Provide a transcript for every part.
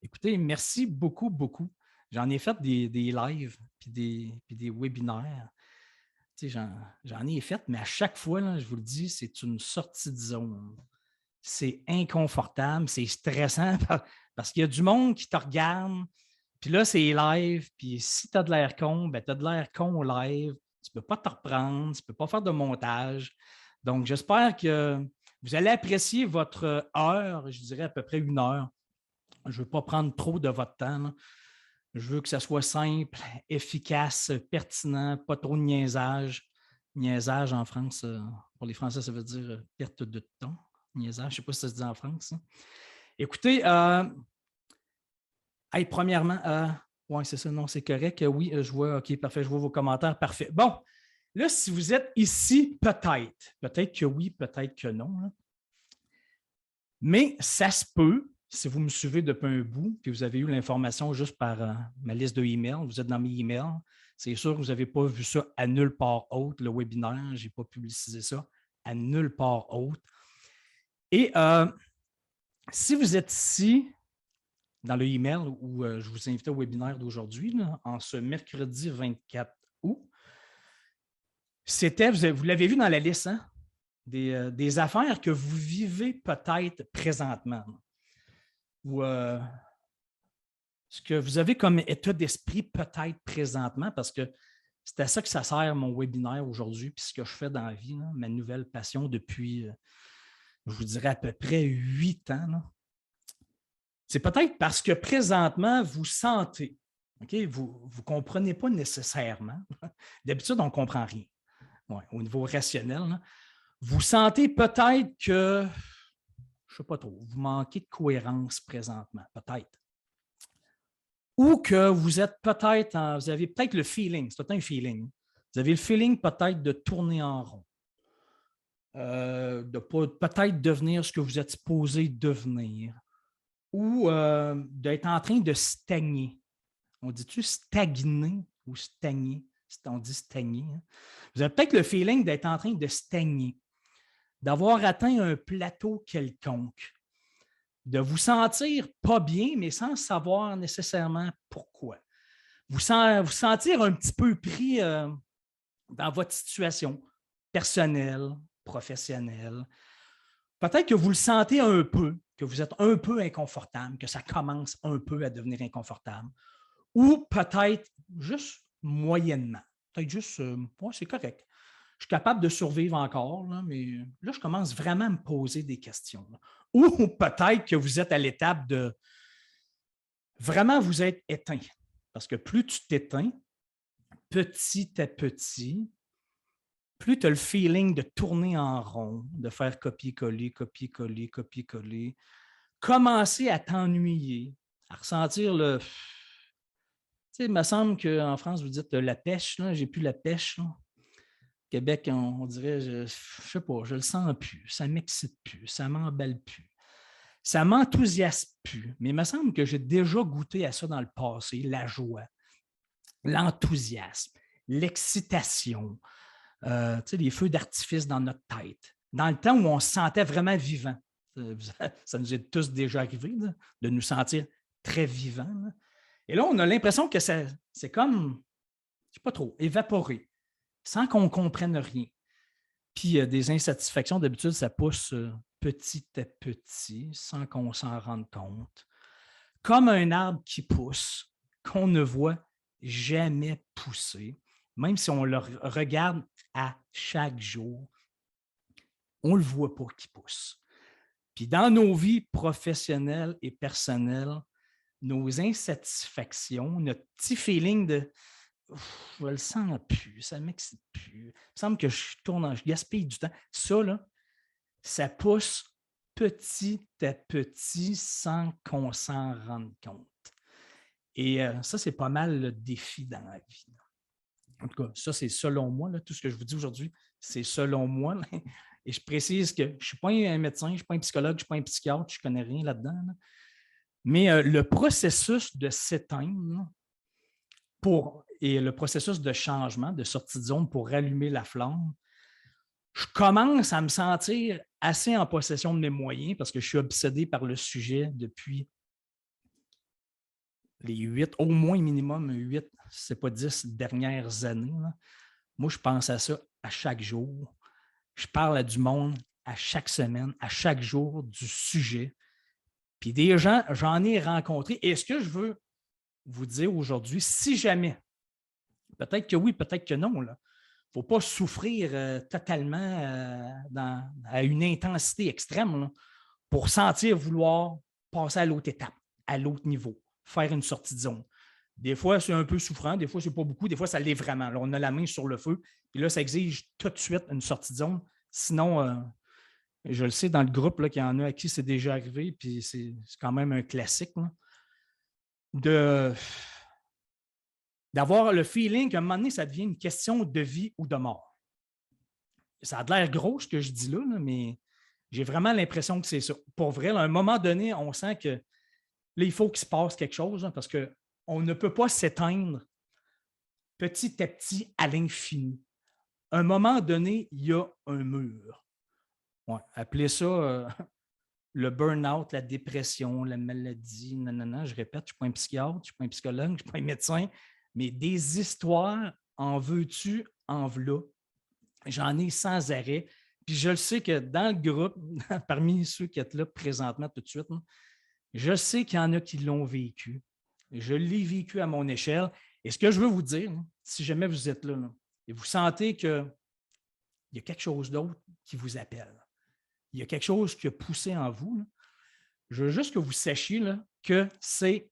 Écoutez, merci beaucoup, beaucoup. J'en ai fait des lives puis des webinaires. Tu sais, j'en ai fait, mais à chaque fois, là, je vous le dis, c'est une sortie de zone. C'est inconfortable, c'est stressant parce qu'il y a du monde qui te regarde, puis là, c'est live, puis si tu as de l'air con, ben, tu as de l'air con au live. Tu ne peux pas te reprendre, tu ne peux pas faire de montage. Donc, j'espère que vous allez apprécier votre heure, je dirais à peu près 1 heure. Je ne veux pas prendre trop de votre temps, là. Je veux que ça soit simple, efficace, pertinent, pas trop de niaisage. Niaisage en France, pour les Français, ça veut dire perte de temps. Niaisage, je ne sais pas si ça se dit en France, hein. Écoutez, hey, premièrement, oui, c'est ça, non, c'est correct. Oui, je vois, OK, parfait, je vois vos commentaires, parfait. Bon, là, si vous êtes ici, peut-être que oui, peut-être que non, là. Mais ça se peut, si vous me suivez depuis un bout, puis vous avez eu l'information juste par ma liste de emails, vous êtes dans mes emails, c'est sûr que vous n'avez pas vu ça à nulle part autre, le webinaire, je n'ai pas publicisé ça à nulle part autre. Et si vous êtes ici, dans le email où je vous invite au webinaire d'aujourd'hui, en ce mercredi 24 août, c'était, vous l'avez vu dans la liste, hein, des affaires que vous vivez peut-être présentement, ou ce que vous avez comme état d'esprit peut-être présentement, parce que c'est à ça que ça sert mon webinaire aujourd'hui, puis ce que je fais dans la vie, là, ma nouvelle passion depuis, je vous dirais, à peu près 8 ans. Là. C'est peut-être parce que présentement, vous sentez, OK, vous ne comprenez pas nécessairement. D'habitude, on ne comprend rien. Ouais, au niveau rationnel, là. Vous sentez peut-être que, je ne sais pas trop, vous manquez de cohérence présentement, peut-être. Ou que vous êtes peut-être, vous avez peut-être le feeling, c'est peut-être un feeling. Vous avez le feeling peut-être de tourner en rond, de peut-être devenir ce que vous êtes supposé devenir, ou d'être en train de stagner. On dit-tu stagner ou stagner? On dit stagner. Hein? Vous avez peut-être le feeling d'être en train de stagner, d'avoir atteint un plateau quelconque, de vous sentir pas bien, mais sans savoir nécessairement pourquoi. Vous sentir un petit peu pris dans votre situation personnelle, professionnelle. Peut-être que vous le sentez un peu, que vous êtes un peu inconfortable, que ça commence un peu à devenir inconfortable. Ou peut-être juste moyennement. Peut-être juste, ouais, c'est correct. Je suis capable de survivre encore, là, mais là, je commence vraiment à me poser des questions. Là. Ou peut-être que vous êtes à l'étape de vraiment vous être éteint. Parce que plus tu t'éteins, petit à petit, plus tu as le feeling de tourner en rond, de faire copier-coller, copier-coller, copier-coller, commencer à t'ennuyer, à ressentir le. Tu sais, il me semble qu'en France, vous dites la pêche, là, j'ai plus la pêche. Là. Québec, on dirait, je ne sais pas, je le sens plus, ça ne m'excite plus, ça ne m'emballe plus, ça ne m'enthousiasme plus. Mais il me semble que j'ai déjà goûté à ça dans le passé, la joie, l'enthousiasme, l'excitation, les feux d'artifice dans notre tête. Dans le temps où on se sentait vraiment vivant. Ça nous est tous déjà arrivé là, de nous sentir très vivants. Là. Et là, on a l'impression que c'est comme, je ne sais pas trop, évaporé, sans qu'on comprenne rien. Puis des insatisfactions, d'habitude, ça pousse petit à petit, sans qu'on s'en rende compte. Comme un arbre qui pousse, qu'on ne voit jamais pousser, même si on le regarde à chaque jour, on ne le voit pas qui pousse. Puis dans nos vies professionnelles et personnelles, nos insatisfactions, notre petit feeling de je le sens plus, ça ne m'excite plus. Il me semble que je gaspille du temps. Ça, là, ça pousse petit à petit sans qu'on s'en rende compte. Et ça, c'est pas mal le défi dans la vie. En tout cas, ça, c'est selon moi. Là, tout ce que je vous dis aujourd'hui, c'est selon moi. Là. Et je précise que je ne suis pas un médecin, je ne suis pas un psychologue, je ne suis pas un psychiatre, je ne connais rien là-dedans. Là. Mais le processus de s'éteindre et le processus de changement, de sortie de zone pour rallumer la flamme, je commence à me sentir assez en possession de mes moyens parce que je suis obsédé par le sujet depuis les 8, au moins minimum 8, si ce n'est pas 10 dernières années, là, moi, je pense à ça à chaque jour. Je parle à du monde à chaque semaine, à chaque jour du sujet. Puis des gens, j'en ai rencontré. Et ce que je veux vous dire aujourd'hui, si jamais, peut-être que oui, peut-être que non, il ne faut pas souffrir totalement à une intensité extrême là, pour sentir vouloir passer à l'autre étape, à l'autre niveau, faire une sortie de zone. Des fois, c'est un peu souffrant, des fois, c'est pas beaucoup, des fois, ça l'est vraiment. Là, on a la main sur le feu, puis là, ça exige tout de suite une sortie de zone. Sinon, je le sais dans le groupe qu'il y en a à qui c'est déjà arrivé, puis c'est quand même un classique, là, d'avoir le feeling qu'à un moment donné, ça devient une question de vie ou de mort. Ça a l'air gros, ce que je dis là, mais j'ai vraiment l'impression que c'est ça. Pour vrai, là, à un moment donné, on sent que là, il faut qu'il se passe quelque chose hein, parce qu'on ne peut pas s'éteindre petit à petit à l'infini. À un moment donné, il y a un mur. Ouais, appelez ça le burn-out, la dépression, la maladie. Non, je répète, je ne suis pas un psychiatre, je ne suis pas un psychologue, je ne suis pas un médecin, mais des histoires, en veux-tu, en v'là. J'en ai sans arrêt. Puis je le sais que dans le groupe, parmi ceux qui sont là présentement tout de suite, je sais qu'il y en a qui l'ont vécu. Je l'ai vécu à mon échelle. Et ce que je veux vous dire, si jamais vous êtes là, et vous sentez qu'il y a quelque chose d'autre qui vous appelle, il y a quelque chose qui a poussé en vous, je veux juste que vous sachiez là, que c'est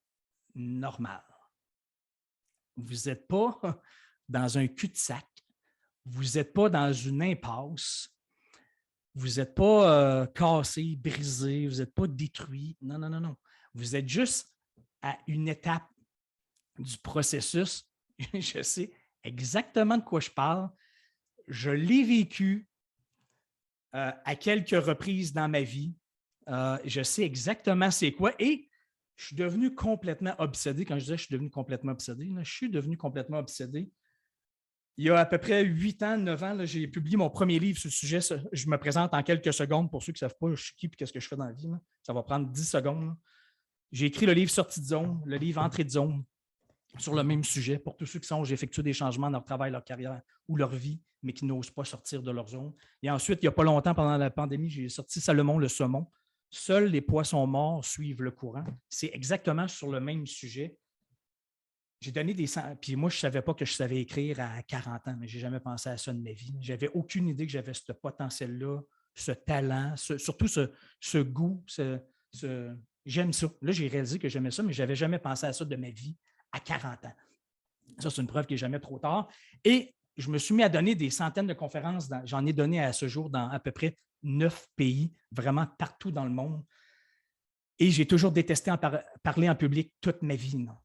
normal. Vous n'êtes pas dans un cul-de-sac. Vous n'êtes pas dans une impasse. Vous n'êtes pas cassé, brisé. Vous n'êtes pas détruit. Non. Vous êtes juste à une étape du processus. Je sais exactement de quoi je parle. Je l'ai vécu à quelques reprises dans ma vie. Je sais exactement c'est quoi. Et je suis devenu complètement obsédé. Quand je disais je suis devenu complètement obsédé, là, je suis devenu complètement obsédé. Il y a à peu près 8 ans, 9 ans, j'ai publié mon premier livre sur le sujet. Je me présente en quelques secondes pour ceux qui ne savent pas je suis qui et qu'est-ce que je fais dans la vie. Là. Ça va prendre 10 secondes. Là. J'ai écrit le livre Sortie de zone, le livre Entrée de zone sur le même sujet pour tous ceux qui songent effectuer des changements dans leur travail, leur carrière ou leur vie, mais qui n'osent pas sortir de leur zone. Et ensuite, il n'y a pas longtemps, pendant la pandémie, j'ai sorti Salomon le saumon. Seuls les poissons morts suivent le courant. C'est exactement sur le même sujet. J'ai donné des... Puis moi, je ne savais pas que je savais écrire à 40 ans, mais je n'ai jamais pensé à ça de ma vie. Je n'avais aucune idée que j'avais ce potentiel-là, ce talent, surtout ce goût. J'aime ça. Là, j'ai réalisé que j'aimais ça, mais je n'avais jamais pensé à ça de ma vie à 40 ans. Ça, c'est une preuve qu'il n'est jamais trop tard. Et je me suis mis à donner des centaines de conférences. J'en ai donné à ce jour dans à peu près 9 pays, vraiment partout dans le monde. Et j'ai toujours détesté parler en public toute ma vie. Non.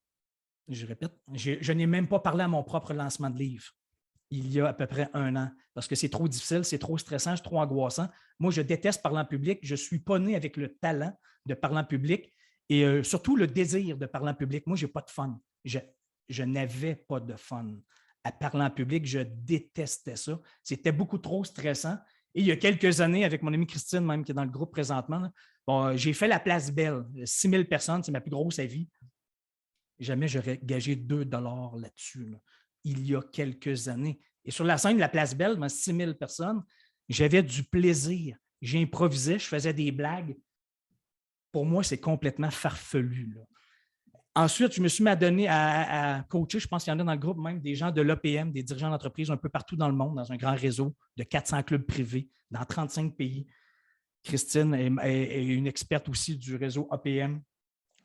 Je répète, je n'ai même pas parlé à mon propre lancement de livre il y a à peu près 1 an parce que c'est trop difficile, c'est trop stressant, c'est trop angoissant. Moi, je déteste parler en public. Je ne suis pas né avec le talent de parler en public et surtout le désir de parler en public. Moi, je n'ai pas de fun. Je n'avais pas de fun à parler en public. Je détestais ça. C'était beaucoup trop stressant. Et il y a quelques années, avec mon amie Christine, même qui est dans le groupe présentement, là, bon, j'ai fait la Place Belle. 6000 personnes, c'est ma plus grosse à vie. Jamais j'aurais gagé 2 $ là-dessus, là, il y a quelques années. Et sur la scène de la Place Belle, 6000 personnes, j'avais du plaisir. J'improvisais, je faisais des blagues. Pour moi, c'est complètement farfelu. Là. Ensuite, je me suis mis à donner à coacher. Je pense qu'il y en a dans le groupe même des gens de l'APM, des dirigeants d'entreprise un peu partout dans le monde, dans un grand réseau de 400 clubs privés dans 35 pays. Christine est une experte aussi du réseau APM.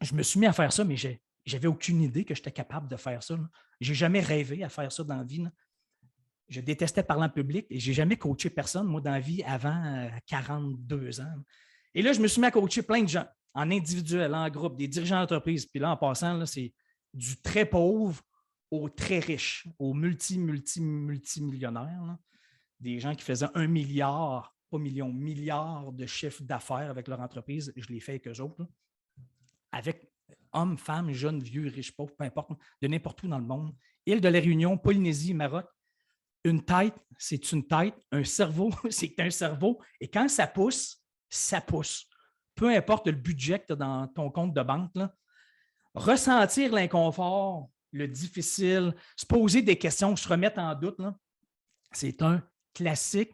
Je me suis mis à faire ça, mais j'avais aucune idée que j'étais capable de faire ça. Je n'ai jamais rêvé à faire ça dans la vie. Là. Je détestais parler en public et je n'ai jamais coaché personne, moi, dans la vie, avant 42 ans. Et là, je me suis mis à coacher plein de gens, en individuel, en groupe, des dirigeants d'entreprise. Puis là, en passant, là, c'est du très pauvre au très riche, au multimillionnaire. Là. Des gens qui faisaient 1 milliard, pas million, milliard de chiffre d'affaires avec leur entreprise. Je l'ai fait avec eux autres. Là. Avec hommes, femmes, jeunes, vieux, riches, pauvres, peu importe, de n'importe où dans le monde. Île de la Réunion, Polynésie, Maroc. Une tête, c'est une tête. Un cerveau, c'est un cerveau. Et quand ça pousse, ça pousse. Peu importe le budget que tu as dans ton compte de banque, là, ressentir l'inconfort, le difficile, se poser des questions, se remettre en doute, c'est un classique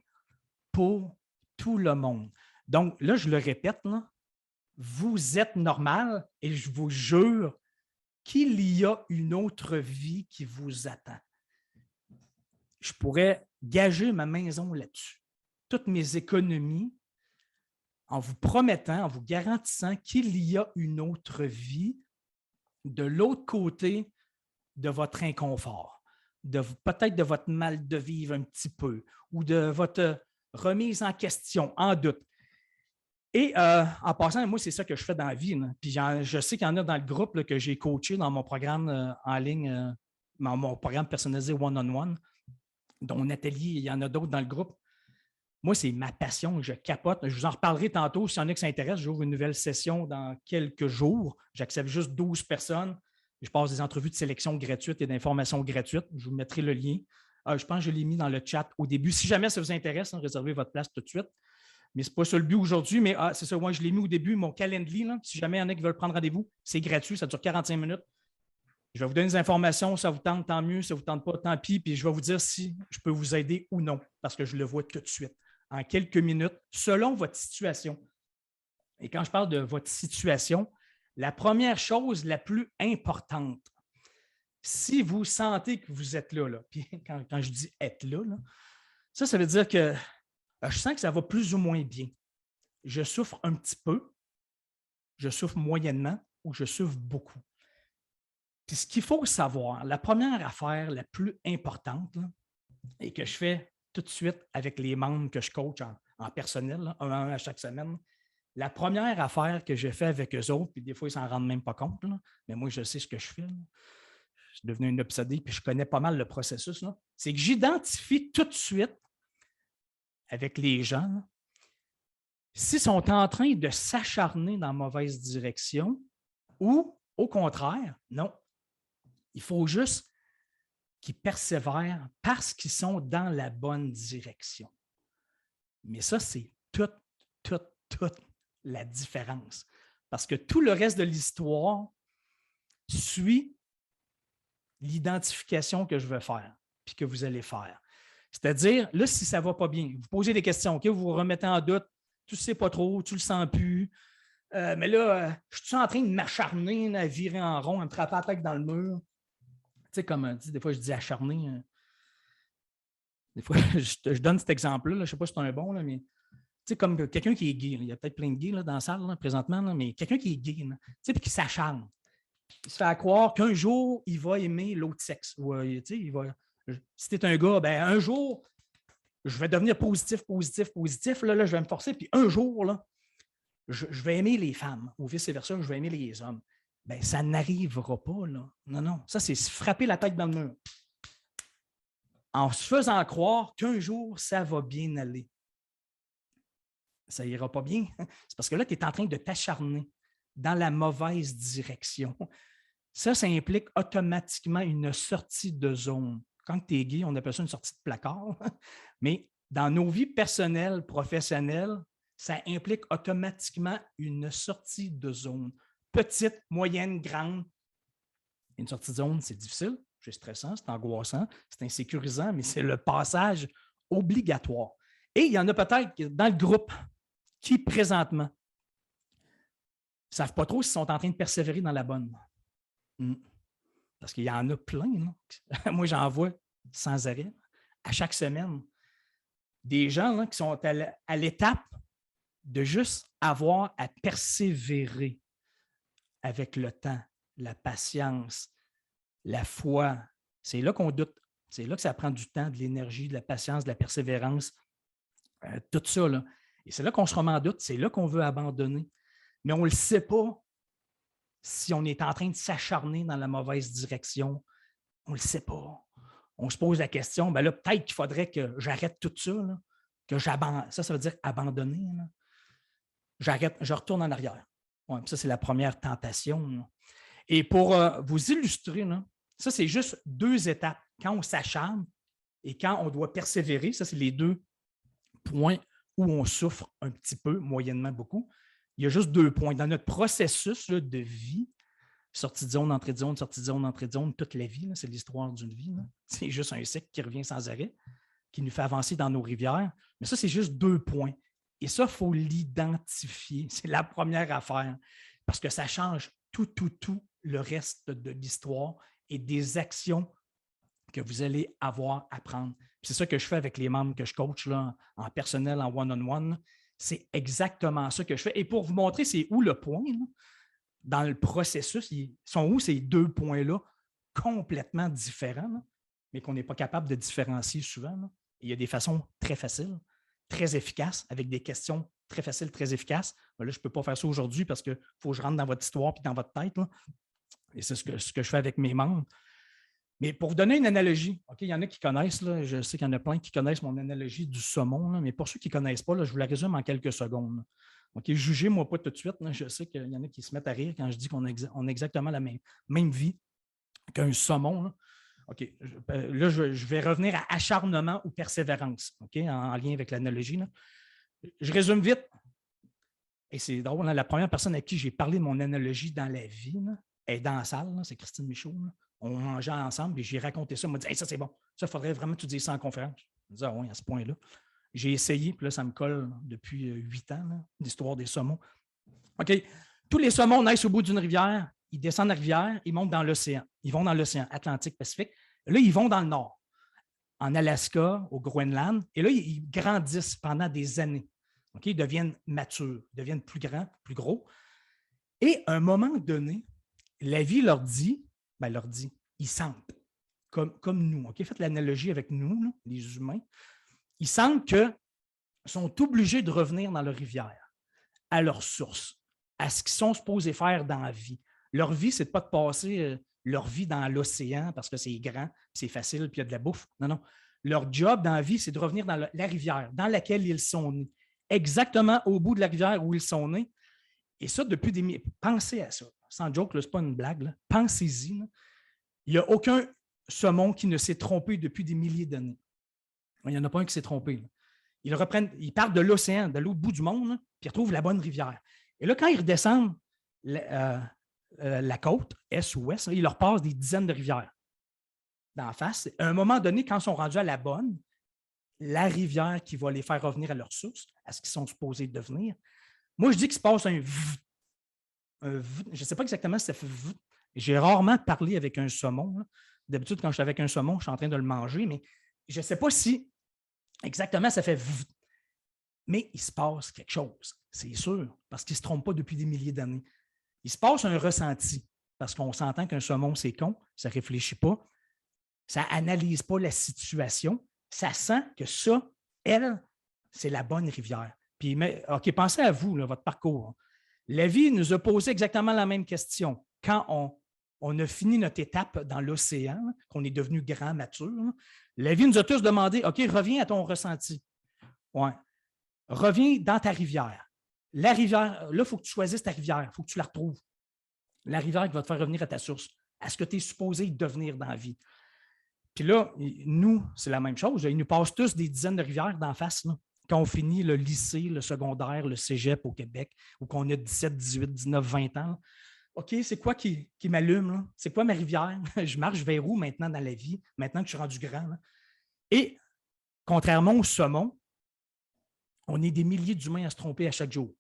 pour tout le monde. Donc, là, je le répète, là, vous êtes normal et je vous jure qu'il y a une autre vie qui vous attend. Je pourrais gager ma maison là-dessus. Toutes mes économies, en vous promettant, en vous garantissant qu'il y a une autre vie de l'autre côté de votre inconfort, peut-être de votre mal de vivre un petit peu ou de votre remise en question, en doute. Et en passant, moi, c'est ça que je fais dans la vie. Là. Puis je sais qu'il y en a dans le groupe là, que j'ai coaché dans mon programme en ligne, dans mon programme personnalisé one-on-one, dont Nathalie, il y en a d'autres dans le groupe. Moi, c'est ma passion, je capote. Je vous en reparlerai tantôt. S'il y en a qui s'intéressent, j'ouvre une nouvelle session dans quelques jours. J'accepte juste 12 personnes. Je passe des entrevues de sélection gratuites et d'informations gratuites. Je vous mettrai le lien. Je pense que je l'ai mis dans le chat au début. Si jamais ça vous intéresse, réservez votre place tout de suite. Mais ce n'est pas ça le but aujourd'hui, mais c'est ça, moi, je l'ai mis au début, mon calendrier. Là, si jamais il y en a qui veulent prendre rendez-vous, c'est gratuit, ça dure 45 minutes. Je vais vous donner des informations, ça vous tente, tant mieux, ça ne vous tente pas, tant pis, puis je vais vous dire si je peux vous aider ou non, parce que je le vois tout de suite, en quelques minutes, selon votre situation. Et quand je parle de votre situation, la première chose la plus importante, si vous sentez que vous êtes là, puis quand je dis être là, ça veut dire que je sens que ça va plus ou moins bien. Je souffre un petit peu, je souffre moyennement ou je souffre beaucoup. Puis ce qu'il faut savoir, la première affaire la plus importante là, et que je fais tout de suite avec les membres que je coach en personnel, là, un à chaque semaine, la première affaire que j'ai fait avec eux autres, puis des fois ils ne s'en rendent même pas compte, là, mais moi je sais ce que je fais. Là. Je suis devenu une obsédée, puis je connais pas mal le processus. C'est que j'identifie tout de suite avec les gens, là, s'ils sont en train de s'acharner dans la mauvaise direction ou, au contraire, non, il faut juste qu'ils persévèrent parce qu'ils sont dans la bonne direction. Mais ça, c'est toute la différence. Parce que tout le reste de l'histoire suit l'identification que je veux faire puis que vous allez faire. C'est-à-dire, là, si ça ne va pas bien, vous posez des questions, okay? Vous vous remettez en doute, tu ne sais pas trop, tu ne le sens plus. Mais là, je suis en train de m'acharner, à virer en rond, à me frapper la tête dans le mur. Tu sais, comme des fois, je dis acharner. Des fois, je donne cet exemple-là. Je ne sais pas si c'est un bon, là, mais tu sais, comme quelqu'un qui est gay. Là. Il y a peut-être plein de gays là, dans la salle là, présentement, là, mais quelqu'un qui est gay, tu sais, puis qui s'acharne. Il se fait croire qu'un jour, il va aimer l'autre sexe. Ou, tu sais, il va. Si tu es un gars, ben un jour, je vais devenir positif. Là, je vais me forcer. Puis un jour, là, je vais aimer les femmes. Ou vice-versa, je vais aimer les hommes. Ben, ça n'arrivera pas. Là. Non. Ça, c'est se frapper la tête dans le mur. En se faisant croire qu'un jour, ça va bien aller. Ça n'ira pas bien. C'est parce que là, tu es en train de t'acharner dans la mauvaise direction. Ça implique automatiquement une sortie de zone. Quand tu es gay, on appelle ça une sortie de placard. Mais dans nos vies personnelles, professionnelles, ça implique automatiquement une sortie de zone. Petite, moyenne, grande. Une sortie de zone, c'est difficile, c'est stressant, c'est angoissant, c'est insécurisant, mais c'est le passage obligatoire. Et il y en a peut-être dans le groupe qui, présentement, ne savent pas trop s'ils sont en train de persévérer dans la bonne. Parce qu'il y en a plein. Là. Moi, j'en vois sans arrêt, à chaque semaine. Des gens là, qui sont à l'étape de juste avoir à persévérer avec le temps, la patience, la foi. C'est là qu'on doute. C'est là que ça prend du temps, de l'énergie, de la patience, de la persévérance, tout ça. Là. Et c'est là qu'on se remet en doute. C'est là qu'on veut abandonner. Mais on ne le sait pas si on est en train de s'acharner dans la mauvaise direction. On ne le sait pas. On se pose la question, ben là, peut-être qu'il faudrait que j'arrête tout ça, là, que j'abandonne. Ça veut dire abandonner. Là. J'arrête, je retourne en arrière. Ouais, ça, c'est la première tentation. Là. Et pour vous illustrer, là, ça, c'est juste 2 étapes. Quand on s'acharne et quand on doit persévérer, ça, c'est les 2 points où on souffre un petit peu, moyennement beaucoup. Il y a juste 2 points. Dans notre processus là, de vie, Sortie de zone, entrée de zone, sortie de zone, entrée de zone, toute la vie. C'est l'histoire d'une vie. C'est juste un cycle qui revient sans arrêt, qui nous fait avancer dans nos rivières. Mais ça, c'est juste 2 points. Et ça, il faut l'identifier. C'est la première affaire. Parce que ça change tout le reste de l'histoire et des actions que vous allez avoir à prendre. C'est ça que je fais avec les membres que je coach là, en personnel, en one-on-one. C'est exactement ça que je fais. Et pour vous montrer, c'est où le point, là, dans le processus, ils sont où ces 2 points-là complètement différents, là, mais qu'on n'est pas capable de différencier souvent. Là. Il y a des façons très faciles, très efficaces, avec des questions très faciles, très efficaces. Mais là, je ne peux pas faire ça aujourd'hui parce qu'il faut que je rentre dans votre histoire et dans votre tête. Là. Et c'est ce que je fais avec mes membres. Mais pour vous donner une analogie, okay, il y en a qui connaissent, là, je sais qu'il y en a plein qui connaissent mon analogie du saumon, là, mais pour ceux qui ne connaissent pas, là, je vous la résume en quelques secondes. Là. Okay, jugez-moi pas tout de suite. Là, je sais qu'il y en a qui se mettent à rire quand je dis qu'on a exactement la même vie qu'un saumon. Là. Okay, là, je vais revenir à acharnement ou persévérance, okay, en lien avec l'analogie. Là. Je résume vite. Et c'est drôle, là, la première personne à qui j'ai parlé de mon analogie dans la vie là, est dans la salle, là, c'est Christine Michaud. Là. On mangeait ensemble et j'ai raconté ça. Elle m'a dit hey, ça, c'est bon. Ça, il faudrait vraiment que tu dises ça en conférence. Je me dis ah oui, à ce point-là. J'ai essayé, puis là, ça me colle depuis 8 ans, là, l'histoire des saumons. OK. Tous les saumons naissent au bout d'une rivière, ils descendent la rivière, ils montent dans l'océan. Ils vont dans l'océan Atlantique, Pacifique. Là, ils vont dans le nord, en Alaska, au Groenland. Et là, ils grandissent pendant des années. OK? Ils deviennent matures, ils deviennent plus grands, plus gros. Et à un moment donné, la vie leur dit, ils sentent, comme nous. OK? Faites l'analogie avec nous, là, les humains. Ils sentent qu'ils sont obligés de revenir dans leur rivière, à leur source, à ce qu'ils sont supposés faire dans la vie. Leur vie, ce n'est pas de passer leur vie dans l'océan parce que c'est grand, c'est facile, puis il y a de la bouffe. Non, non. Leur job dans la vie, c'est de revenir dans la rivière dans laquelle ils sont nés, exactement au bout de la rivière où ils sont nés. Et ça, depuis des milliers. Pensez à ça. Sans joke, ce n'est pas une blague. Pensez-y. Là. Il n'y a aucun saumon qui ne s'est trompé depuis des milliers d'années. Il n'y en a pas un qui s'est trompé. Là. Ils partent de l'océan, de l'autre bout du monde, là, puis ils retrouvent la bonne rivière. Et là, quand ils redescendent la côte, est ou ouest, là, ils leur passent des dizaines de rivières d'en face. À un moment donné, quand ils sont rendus à la bonne, la rivière qui va les faire revenir à leur source, à ce qu'ils sont supposés devenir, moi, je dis qu'il se passe un je ne sais pas exactement si ça fait j'ai rarement parlé avec un saumon. Là. D'habitude, quand je suis avec un saumon, je suis en train de le manger, mais je ne sais pas si exactement ça fait mais il se passe quelque chose, c'est sûr, parce qu'il ne se trompe pas depuis des milliers d'années. Il se passe un ressenti, parce qu'on s'entend qu'un saumon, c'est con, ça ne réfléchit pas, ça n'analyse pas la situation, ça sent que ça, elle, c'est la bonne rivière. Puis, OK, pensez à vous, là, votre parcours. La vie nous a posé exactement la même question. Quand on a fini notre étape dans l'océan, qu'on est devenu grand, mature, la vie nous a tous demandé, OK, reviens à ton ressenti. Ouais. Reviens dans ta rivière. La rivière, là, il faut que tu choisisses ta rivière, il faut que tu la retrouves. La rivière qui va te faire revenir à ta source, à ce que tu es supposé devenir dans la vie. Puis là, nous, c'est la même chose. Ils nous passent tous des dizaines de rivières d'en face. Là. Quand on finit le lycée, le secondaire, le cégep au Québec, ou qu'on a 17, 18, 19, 20 ans, là. OK, c'est quoi qui m'allume? C'est quoi ma rivière? Je marche vers où maintenant dans la vie, maintenant que je suis rendu grand? Là? Et contrairement au saumon, on est des milliers d'humains à se tromper à chaque jour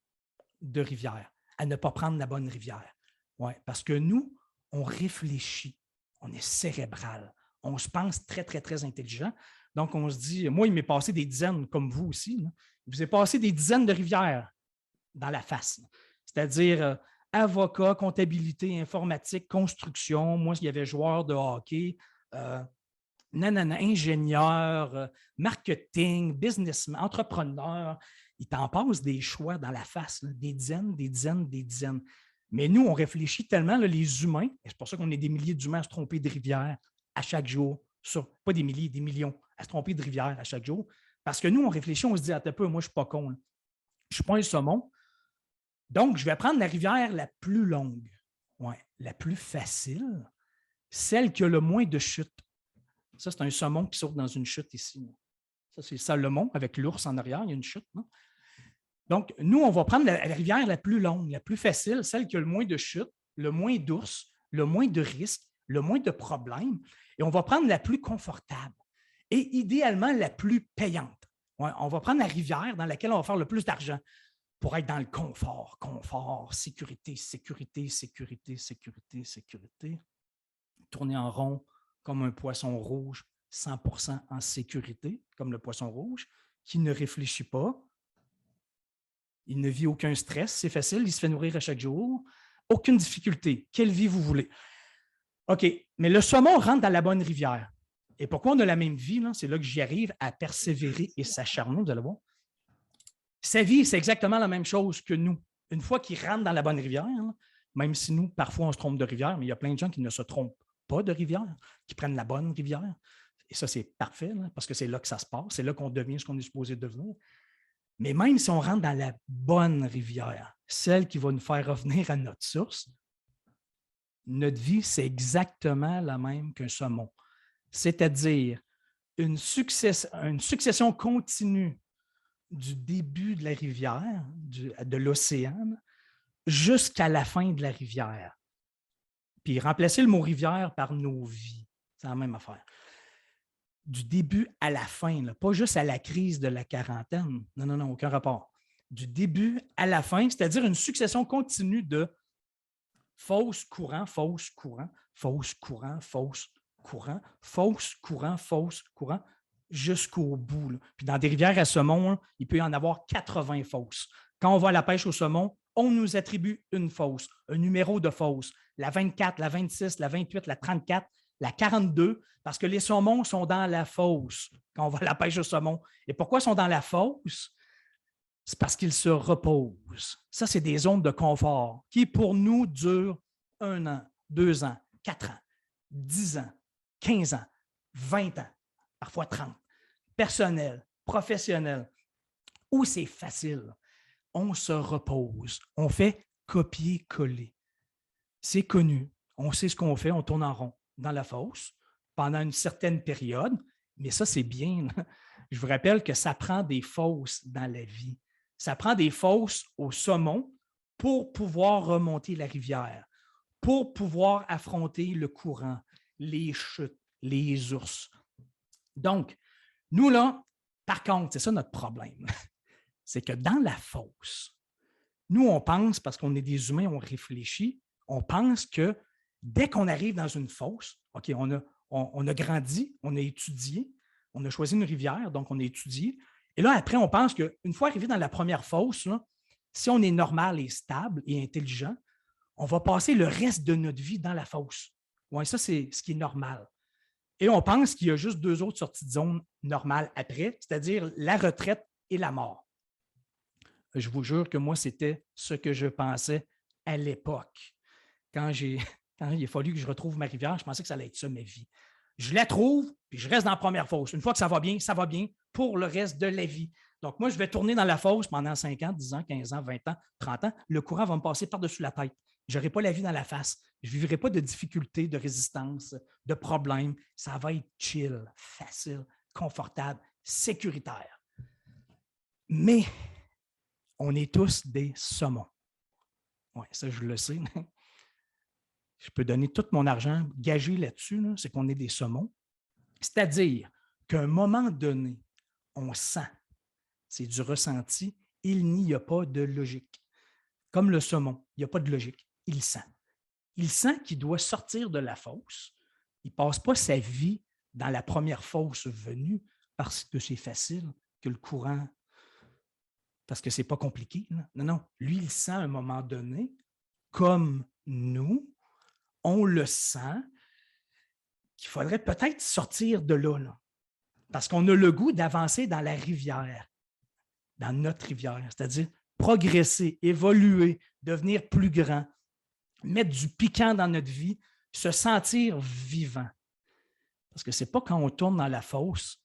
de rivière, à ne pas prendre la bonne rivière. Ouais, parce que nous, on réfléchit, on est cérébral, on se pense très, très, très intelligent. Donc, on se dit, moi, il m'est passé des dizaines, comme vous aussi, là. Il vous est passé des dizaines de rivières dans la face. C'est-à-dire avocat, comptabilité, informatique, construction. Moi, il y avait joueur de hockey, ingénieur, marketing, businessman, entrepreneur. Il t'en passe des choix dans la face, là, des dizaines, des dizaines, des dizaines. Mais nous, on réfléchit tellement, là, les humains, et c'est pour ça qu'on est des milliers d'humains à se tromper de rivière à chaque jour. Pas des milliers, des millions à se tromper de rivière à chaque jour. Parce que nous, on réfléchit, on se dit, attends un peu, moi, je ne suis pas con. Là. Je ne suis pas un saumon. Donc, je vais prendre la rivière la plus longue, la plus facile, celle qui a le moins de chutes. Ça, c'est un saumon qui saute dans une chute ici. Ça, c'est le Salomon avec l'ours en arrière. Il y a une chute. Non? Donc, nous, on va prendre la rivière la plus longue, la plus facile, celle qui a le moins de chutes, le moins d'ours, le moins de risques, le moins de problèmes, et on va prendre la plus confortable et idéalement la plus payante. Ouais, on va prendre la rivière dans laquelle on va faire le plus d'argent pour être dans le confort, confort, sécurité, sécurité, sécurité, sécurité, sécurité. Tourner en rond comme un poisson rouge, 100% en sécurité, comme le poisson rouge, qui ne réfléchit pas. Il ne vit aucun stress, c'est facile, il se fait nourrir à chaque jour. Aucune difficulté. Quelle vie vous voulez? OK, mais le saumon rentre dans la bonne rivière. Et pourquoi on a la même vie? C'est là que j'y arrive à persévérer et s'acharner, vous allez voir. Sa vie, c'est exactement la même chose que nous. Une fois qu'il rentre dans la bonne rivière, même si nous, parfois, on se trompe de rivière, mais il y a plein de gens qui ne se trompent pas de rivière, qui prennent la bonne rivière. Et ça, c'est parfait, parce que c'est là que ça se passe, c'est là qu'on devient ce qu'on est supposé devenir. Mais même si on rentre dans la bonne rivière, celle qui va nous faire revenir à notre source, notre vie, c'est exactement la même qu'un saumon. C'est-à-dire une succession continue du début de la rivière, de l'océan, jusqu'à la fin de la rivière. Puis remplacer le mot rivière par nos vies, c'est la même affaire. Du début à la fin, là, pas juste à la crise de la quarantaine. Non, non, non, aucun rapport. Du début à la fin, c'est-à-dire une succession continue de fausse courant, fausse courant, fausse courant, fausse courant, fausse courant, fausse courant, jusqu'au bout. Là. Puis dans des rivières à saumon, il peut y en avoir 80 fausses. Quand on va à la pêche au saumon, on nous attribue une fausse, un numéro de fausse, la 24, la 26, la 28, la 34, la 42, parce que les saumons sont dans la fosse quand on va à la pêche au saumon. Et pourquoi ils sont dans la fosse? C'est parce qu'ils se reposent. Ça, c'est des zones de confort qui, pour nous, durent 1 an, 2 ans, 4 ans, 10 ans, 15 ans, 20 ans, parfois 30. Personnel, professionnel, où c'est facile. On se repose. On fait copier-coller. C'est connu. On sait ce qu'on fait. On tourne en rond dans la fosse pendant une certaine période. Mais ça, c'est bien. Je vous rappelle que ça prend des fosses dans la vie. Ça prend des fosses au saumon pour pouvoir remonter la rivière, pour pouvoir affronter le courant, les chutes, les ours. Donc, nous, là, par contre, c'est ça notre problème. C'est que dans la fosse, nous, on pense, parce qu'on est des humains, on réfléchit, on pense que dès qu'on arrive dans une fosse, OK, on a grandi, on a étudié, on a choisi une rivière, donc on a étudié. Et là, après, on pense qu'une fois arrivé dans la première fosse, là, si on est normal et stable et intelligent, on va passer le reste de notre vie dans la fosse. Oui, ça, c'est ce qui est normal. Et on pense qu'il y a juste 2 autres sorties de zone normales après, c'est-à-dire la retraite et la mort. Je vous jure que moi, c'était ce que je pensais à l'époque. Quand il a fallu que je retrouve ma rivière, je pensais que ça allait être ça, ma vie. Je la trouve, puis je reste dans la première fosse. Une fois que ça va bien pour le reste de la vie. Donc, moi, je vais tourner dans la fosse pendant 5 ans, 10 ans, 15 ans, 20 ans, 30 ans. Le courant va me passer par-dessus la tête. Je n'aurai pas la vie dans la face. Je ne vivrai pas de difficultés, de résistance, de problèmes. Ça va être chill, facile, confortable, sécuritaire. Mais on est tous des saumons. Oui, ça, je le sais. Je peux donner tout mon argent gagé là-dessus, là, c'est qu'on est des saumons. C'est-à-dire qu'à un moment donné, on sent, c'est du ressenti, il n'y a pas de logique. Comme le saumon, il n'y a pas de logique. Il sent. Il sent qu'il doit sortir de la fosse. Il ne passe pas sa vie dans la première fosse venue parce que c'est facile, que le courant, parce que ce n'est pas compliqué. Là. Non, non. Lui, il sent à un moment donné, comme nous, on le sent, qu'il faudrait peut-être sortir de là, parce qu'on a le goût d'avancer dans la rivière, dans notre rivière, c'est-à-dire progresser, évoluer, devenir plus grand, mettre du piquant dans notre vie, se sentir vivant. Parce que ce n'est pas quand on tourne dans la fosse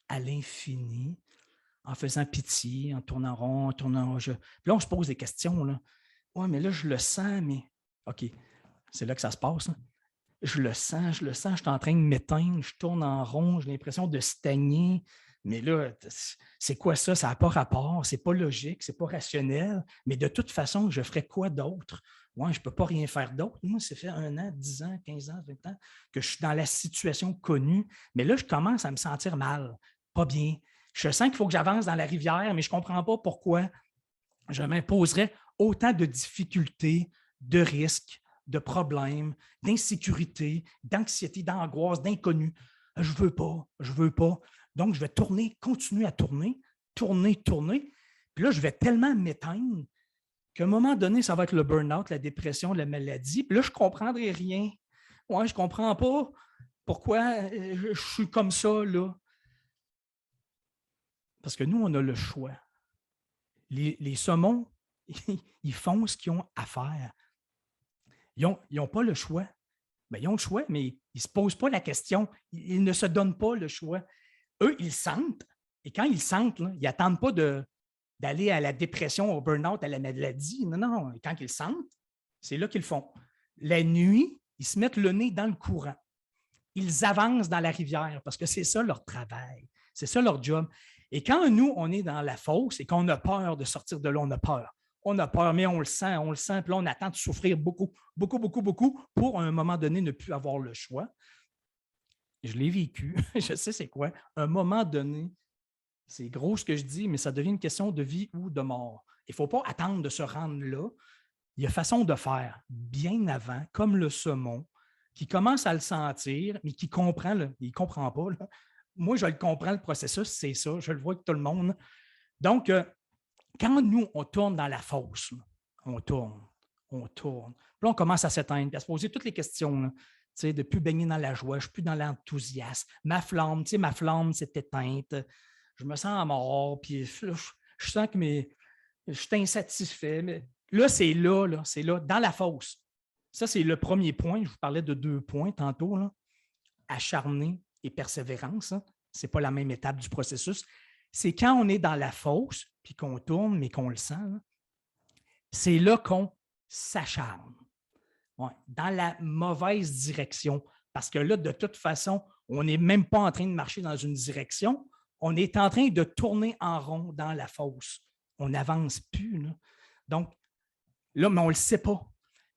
à l'infini, en faisant pitié, en tournant rond, en tournant rond. Puis là, on se pose des questions. Oui, mais là, je le sens, mais OK, c'est là que ça se passe. Hein? Je le sens, je suis en train de m'éteindre, je tourne en rond, j'ai l'impression de stagner, Mais là, c'est quoi ça? Ça n'a pas rapport, c'est pas logique, c'est pas rationnel. Mais de toute façon, je ferais quoi d'autre? Moi, je ne peux pas rien faire d'autre. Moi, ça fait 1 an, 10 ans, 15 ans, 20 ans que je suis dans la situation connue. Mais là, je commence à me sentir mal, pas bien. Je sens qu'il faut que j'avance dans la rivière, mais je ne comprends pas pourquoi je m'imposerais autant de difficultés, de risques, de problèmes, d'insécurité, d'anxiété, d'angoisse, d'inconnu. Je ne veux pas, je ne veux pas. Donc, je vais tourner, continuer à tourner, tourner. Puis là, je vais tellement m'éteindre qu'à un moment donné, ça va être le burn-out, la dépression, la maladie. Puis là, je ne comprendrai rien. Ouais, je ne comprends pas pourquoi je suis comme ça, là. Parce que nous, on a le choix. Les saumons, ils font ce qu'ils ont à faire. Ils n'ont pas le choix. Bien, ils ont le choix, mais ils ne se posent pas la question. Ils ne se donnent pas le choix. Eux, ils sentent. Et quand ils sentent, là, ils n'attendent pas d'aller à la dépression, au burn-out, à la maladie. Non, non. Quand ils sentent, c'est là qu'ils le font. La nuit, ils se mettent le nez dans le courant. Ils avancent dans la rivière parce que c'est ça leur travail. C'est ça leur job. Et quand nous, on est dans la fosse et qu'on a peur de sortir de là, on a peur. On a peur, mais on le sent, puis là, on attend de souffrir beaucoup, beaucoup, beaucoup, beaucoup pour, à un moment donné, ne plus avoir le choix. Je l'ai vécu, je sais c'est quoi. À un moment donné, c'est gros ce que je dis, mais ça devient une question de vie ou de mort. Il ne faut pas attendre de se rendre là. Il y a façon de faire bien avant, comme le saumon, qui commence à le sentir, mais qui comprend, il ne comprend pas. Là. Moi, je le comprends, le processus, c'est ça. Je le vois avec tout le monde. Donc, quand nous, on tourne dans la fosse, on tourne. Puis là, on commence à s'éteindre, à se poser toutes les questions. Là, de ne plus baigner dans la joie, je ne suis plus dans l'enthousiasme. Ma flamme s'est éteinte. Je me sens mort, puis je sens que je suis insatisfait. Mais là, c'est là, dans la fosse. Ça, c'est le premier point. Je vous parlais de 2 points tantôt. Là. Acharné et persévérance. Hein. Ce n'est pas la même étape du processus. C'est quand on est dans la fosse, puis qu'on tourne, mais qu'on le sent, là, c'est là qu'on s'acharne. Ouais, dans la mauvaise direction. Parce que là, de toute façon, on n'est même pas en train de marcher dans une direction. On est en train de tourner en rond dans la fosse. On n'avance plus. Là. Donc, là, mais on ne le sait pas.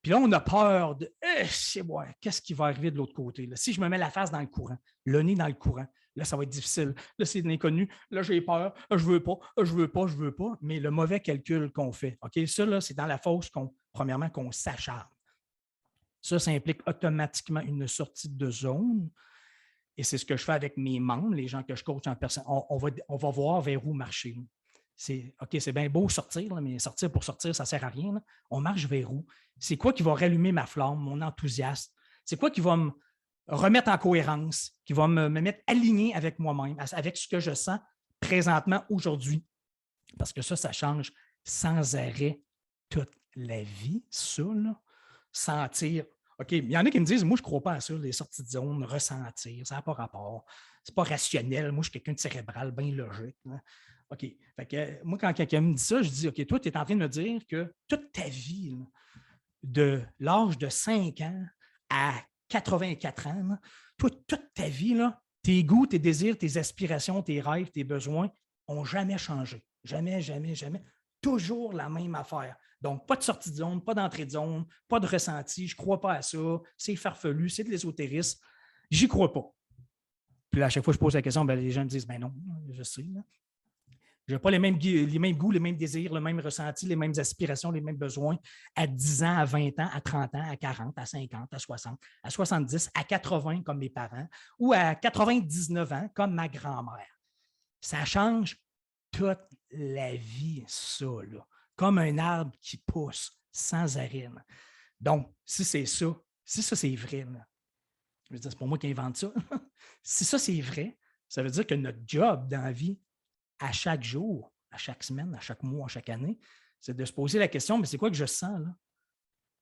Puis là, on a peur de qu'est-ce qui va arriver de l'autre côté? Là? Si je me mets la face dans le courant, le nez dans le courant, là, ça va être difficile. Là, c'est de l'inconnu. Là, j'ai peur. Je ne veux pas. Mais le mauvais calcul qu'on fait, OK, ça, là, c'est dans la fosse premièrement, qu'on s'acharne. Ça implique automatiquement une sortie de zone. Et c'est ce que je fais avec mes membres, les gens que je coach en personne. On va voir vers où marcher. OK, c'est bien beau sortir, là, mais sortir pour sortir, ça ne sert à rien. Là. On marche vers où? C'est quoi qui va rallumer ma flamme, mon enthousiasme? C'est quoi qui va me remettre en cohérence, qui va me mettre aligné avec moi-même, avec ce que je sens présentement aujourd'hui? Parce que ça change sans arrêt toute la vie, ça, là. Sentir. OK, il y en a qui me disent, moi, je ne crois pas à ça, les sorties de zone, ressentir, ça n'a pas rapport. C'est pas rationnel. Moi, je suis quelqu'un de cérébral, bien logique. Là. OK. Fait que, moi, quand quelqu'un me dit ça, je dis, OK, toi, tu es en train de me dire que toute ta vie, là, de l'âge de 5 ans à 84 ans, là, toi, toute ta vie, là, tes goûts, tes désirs, tes aspirations, tes rêves, tes besoins n'ont jamais changé. Jamais, jamais, jamais. Toujours la même affaire. Donc, pas de sortie de zone, pas d'entrée de zone, pas de ressenti. Je ne crois pas à ça. C'est farfelu, c'est de l'ésotérisme. J'y crois pas. Puis là, à chaque fois que je pose la question, les gens me disent, ben non, je sais. Je n'ai pas les mêmes goûts, les mêmes désirs, le même ressenti, les mêmes aspirations, les mêmes besoins à 10 ans, à 20 ans, à 30 ans, à 40, à 50, à 60, à 70, à 80 comme mes parents ou à 99 ans comme ma grand-mère. Ça change toute la vie, ça, là. Comme un arbre qui pousse sans arrêt. Là. Donc, si ça, c'est vrai, là. Je veux dire, c'est pas moi qui invente ça. Si ça, c'est vrai, ça veut dire que notre job dans la vie, à chaque jour, à chaque semaine, à chaque mois, à chaque année, c'est de se poser la question, mais c'est quoi que je sens, là?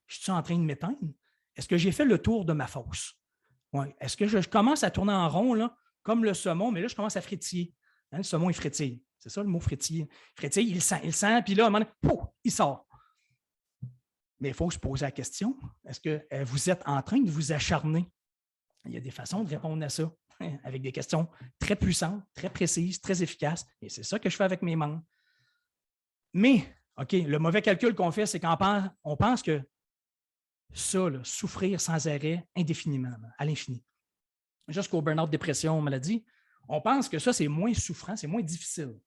Je suis en train de m'éteindre? Est-ce que j'ai fait le tour de ma fosse? Ouais. Est-ce que je commence à tourner en rond, là, comme le saumon, mais là, je commence à frétiller. Hein, le saumon, il frétille. C'est ça le mot frétiller. Frétille, il sent, puis là, à un moment donné, pouf, il sort. Mais il faut se poser la question, est-ce que vous êtes en train de vous acharner? Il y a des façons de répondre à ça. avec des questions très puissantes, très précises, très efficaces. Et c'est ça que je fais avec mes membres. Mais, OK, le mauvais calcul qu'on fait, c'est qu'on pense que ça, là, souffrir sans arrêt indéfiniment, là, à l'infini, jusqu'au burn-out, dépression, maladie, on pense que ça, c'est moins souffrant, c'est moins difficile,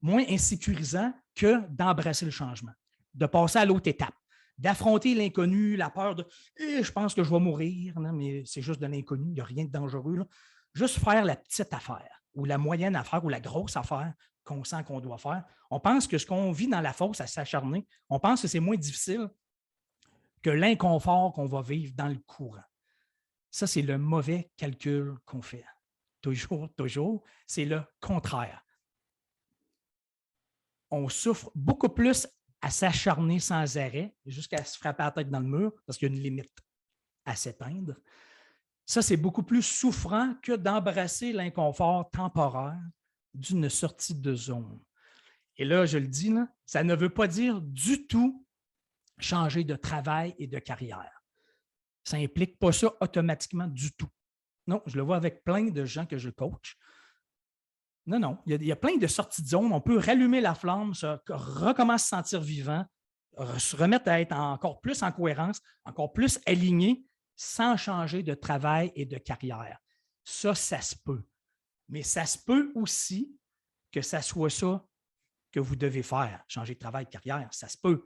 moins insécurisant que d'embrasser le changement, de passer à l'autre étape, d'affronter l'inconnu, la peur de je pense que je vais mourir, non, mais c'est juste de l'inconnu, il n'y a rien de dangereux. Là. Juste faire la petite affaire, ou la moyenne affaire, ou la grosse affaire qu'on sent qu'on doit faire. On pense que ce qu'on vit dans la fosse à s'acharner, on pense que c'est moins difficile que l'inconfort qu'on va vivre dans le courant. Ça, c'est le mauvais calcul qu'on fait. Toujours, c'est le contraire. On souffre beaucoup plus à s'acharner sans arrêt, jusqu'à se frapper la tête dans le mur, parce qu'il y a une limite à s'éteindre. Ça, c'est beaucoup plus souffrant que d'embrasser l'inconfort temporaire d'une sortie de zone. Et là, je le dis, là, ça ne veut pas dire du tout changer de travail et de carrière. Ça n'implique pas ça automatiquement du tout. Non, je le vois avec plein de gens que je coach. Non, il y a plein de sorties de zone. On peut rallumer la flamme, recommencer à se sentir vivant, se remettre à être encore plus en cohérence, encore plus aligné, sans changer de travail et de carrière. Ça se peut. Mais ça se peut aussi que ça soit ça que vous devez faire, changer de travail, de carrière. Ça se peut.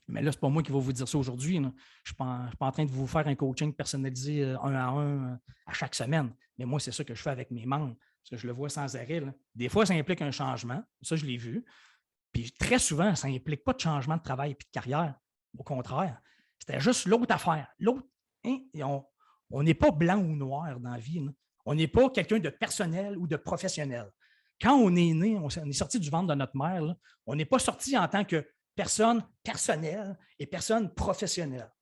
Mais là, ce n'est pas moi qui vais vous dire ça aujourd'hui. Je ne suis pas en train de vous faire un coaching personnalisé un à un à chaque semaine. Mais moi, c'est ça que je fais avec mes membres, parce que je le vois sans arrêt. Là. Des fois, ça implique un changement. Ça, je l'ai vu. Puis très souvent, ça n'implique pas de changement de travail et de carrière. Au contraire, c'était juste l'autre affaire. L'autre, hein, on n'est pas blanc ou noir dans la vie. Là. On n'est pas quelqu'un de personnel ou de professionnel. Quand on est né, on est sorti du ventre de notre mère, là, on n'est pas sorti en tant que personne personnelle et personne professionnelle.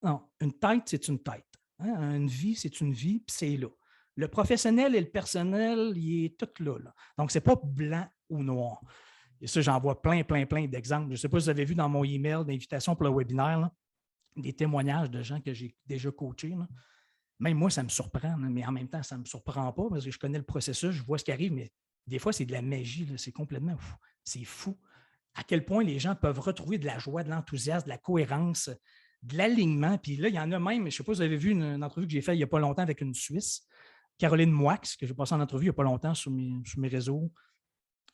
Non, une tête, c'est une tête. Hein? Une vie, c'est une vie, puis c'est là. Le professionnel et le personnel, il est tout là. Donc, ce n'est pas blanc ou noir. Et ça, j'en vois plein d'exemples. Je ne sais pas si vous avez vu dans mon email d'invitation pour le webinaire, là, des témoignages de gens que j'ai déjà coachés. Là. Même moi, ça me surprend, là, mais en même temps, ça ne me surprend pas parce que je connais le processus, je vois ce qui arrive, mais des fois, c'est de la magie. Là, c'est complètement fou. C'est fou à quel point les gens peuvent retrouver de la joie, de l'enthousiasme, de la cohérence, de l'alignement. Puis là, il y en a même, je ne sais pas si vous avez vu une entrevue que j'ai faite il n'y a pas longtemps avec une Suisse, Caroline Moix, que j'ai passé en entrevue il n'y a pas longtemps sur mes réseaux.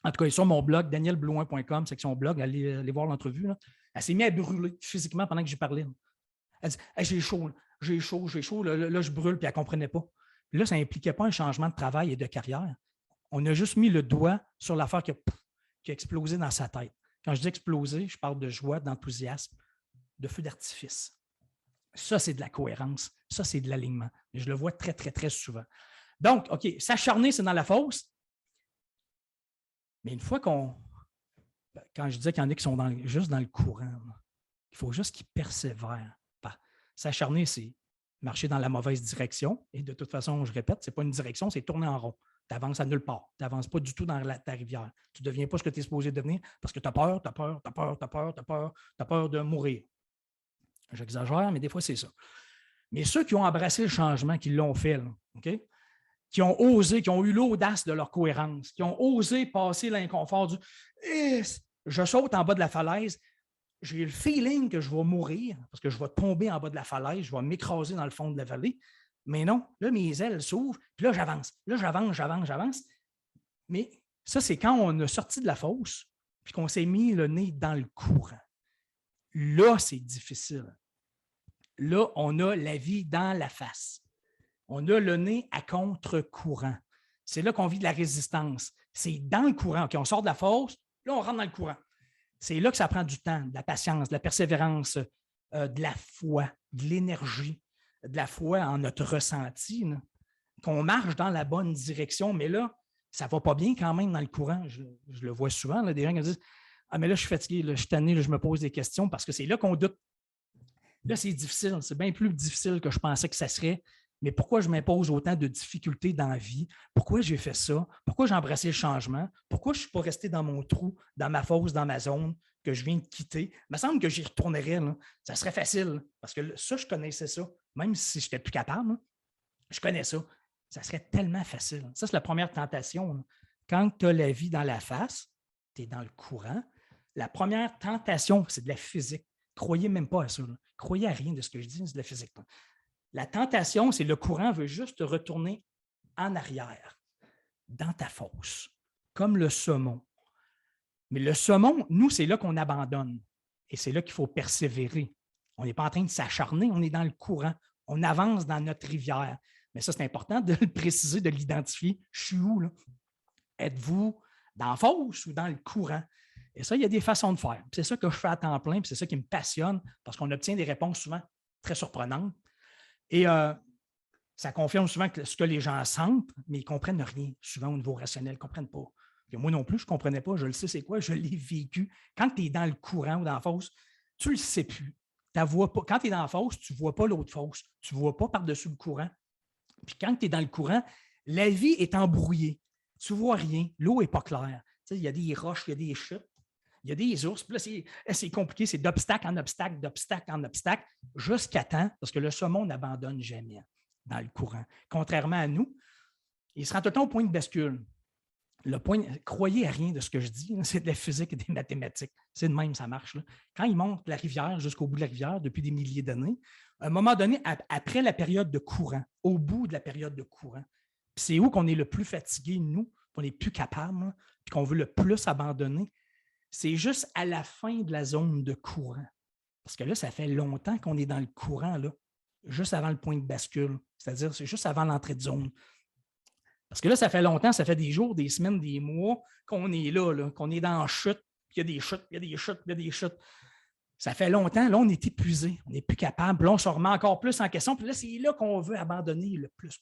En tout cas, sur mon blog, danielblouin.com, section blog, allez voir l'entrevue. Là. Elle s'est mise à brûler physiquement pendant que j'y parlais. Là. Elle dit hey, j'ai chaud, là, je brûle, puis elle ne comprenait pas. Puis là, ça n'impliquait pas un changement de travail et de carrière. On a juste mis le doigt sur l'affaire qui a explosé dans sa tête. Quand je dis exploser, je parle de joie, d'enthousiasme, de feu d'artifice. Ça, c'est de la cohérence. Ça, c'est de l'alignement. Et je le vois très, très, très souvent. Donc, OK, s'acharner, c'est dans la fosse. Mais une fois quand je disais qu'il y en a qui sont juste dans le courant, il faut juste qu'ils persévèrent. S'acharner, c'est marcher dans la mauvaise direction. Et de toute façon, je répète, ce n'est pas une direction, c'est tourner en rond. Tu avances à nulle part. Tu n'avances pas du tout dans ta rivière. Tu ne deviens pas ce que tu es supposé devenir parce que tu as peur, tu as peur de mourir. J'exagère, mais des fois, c'est ça. Mais ceux qui ont embrassé le changement, qui l'ont fait, là, OK? Qui ont osé, qui ont eu l'audace de leur cohérence, qui ont osé passer l'inconfort du je saute en bas de la falaise, j'ai le feeling que je vais mourir parce que je vais tomber en bas de la falaise, je vais m'écraser dans le fond de la vallée. Mais non, là, mes ailes s'ouvrent, puis là, j'avance. Là, j'avance. Mais ça, c'est quand on a sorti de la fosse, puis qu'on s'est mis le nez dans le courant. Là, c'est difficile. Là, on a la vie dans la face. On a le nez à contre-courant. C'est là qu'on vit de la résistance. C'est dans le courant. OK, on sort de la fosse, là, on rentre dans le courant. C'est là que ça prend du temps, de la patience, de la persévérance, de la foi, de l'énergie, de la foi en notre ressenti, là, qu'on marche dans la bonne direction, mais là, ça ne va pas bien quand même dans le courant. Je le vois souvent, là, des gens qui me disent « Ah, mais là, je suis fatigué, là, je suis tanné, là, je me pose des questions parce que c'est là qu'on doute. » Là, c'est difficile, c'est bien plus difficile que je pensais que ça serait. Mais pourquoi je m'impose autant de difficultés dans la vie? Pourquoi j'ai fait ça? Pourquoi j'ai embrassé le changement? Pourquoi je ne suis pas resté dans mon trou, dans ma fosse, dans ma zone que je viens de quitter? Il me semble que j'y retournerais. Là. Ça serait facile parce que ça, je connaissais ça. Même si je n'étais plus capable, là, je connais ça. Ça serait tellement facile. Ça, c'est la première tentation. Là. Quand tu as la vie dans la face, tu es dans le courant. La première tentation, c'est de la physique. Croyez même pas à ça. Là. Croyez à rien de ce que je dis, c'est de la physique. Là. La tentation, c'est le courant veut juste te retourner en arrière, dans ta fosse, comme le saumon. Mais le saumon, nous, c'est là qu'on abandonne. Et c'est là qu'il faut persévérer. On n'est pas en train de s'acharner, on est dans le courant. On avance dans notre rivière. Mais ça, c'est important de le préciser, de l'identifier. Je suis où, là? Êtes-vous dans la fosse ou dans le courant? Et ça, il y a des façons de faire. C'est ça que je fais à temps plein, puis c'est ça qui me passionne, parce qu'on obtient des réponses souvent très surprenantes. Et ça confirme souvent que ce que les gens sentent, mais ils ne comprennent rien, souvent au niveau rationnel, ils ne comprennent pas. Et moi non plus, je ne comprenais pas, je le sais c'est quoi, je l'ai vécu. Quand tu es dans le courant ou dans la fosse, tu ne le sais plus. Vois pas. Quand tu es dans la fosse, tu ne vois pas l'autre fosse, tu ne vois pas par-dessus le courant. Puis quand tu es dans le courant, la vie est embrouillée. Tu ne vois rien, l'eau n'est pas claire. Il y a des roches, il y a des chutes, il y a des ours. Puis là, c'est compliqué, c'est d'obstacle en obstacle, d'obstacle en obstacle, jusqu'à temps, parce que le saumon n'abandonne jamais dans le courant. Contrairement à nous, il se rend tout le temps au point de bascule. Croyez à rien de ce que je dis, c'est de la physique et des mathématiques. C'est de même, ça marche. Là. Quand il monte la rivière jusqu'au bout de la rivière depuis des milliers d'années, à un moment donné, après la période de courant, au bout de la période de courant, c'est où qu'on est le plus fatigué, nous, qu'on n'est plus capable, puis qu'on veut le plus abandonner, c'est juste à la fin de la zone de courant. Parce que là, ça fait longtemps qu'on est dans le courant, là, juste avant le point de bascule. C'est-à-dire, c'est juste avant l'entrée de zone. Parce que là, ça fait longtemps, ça fait des jours, des semaines, des mois qu'on est là, qu'on est dans la chute, puis il y a des chutes, il y a des chutes, il y a des chutes. Ça fait longtemps, là, on est épuisé, on n'est plus capable. Là, on se remet encore plus en question. Puis là, c'est là qu'on veut abandonner le plus.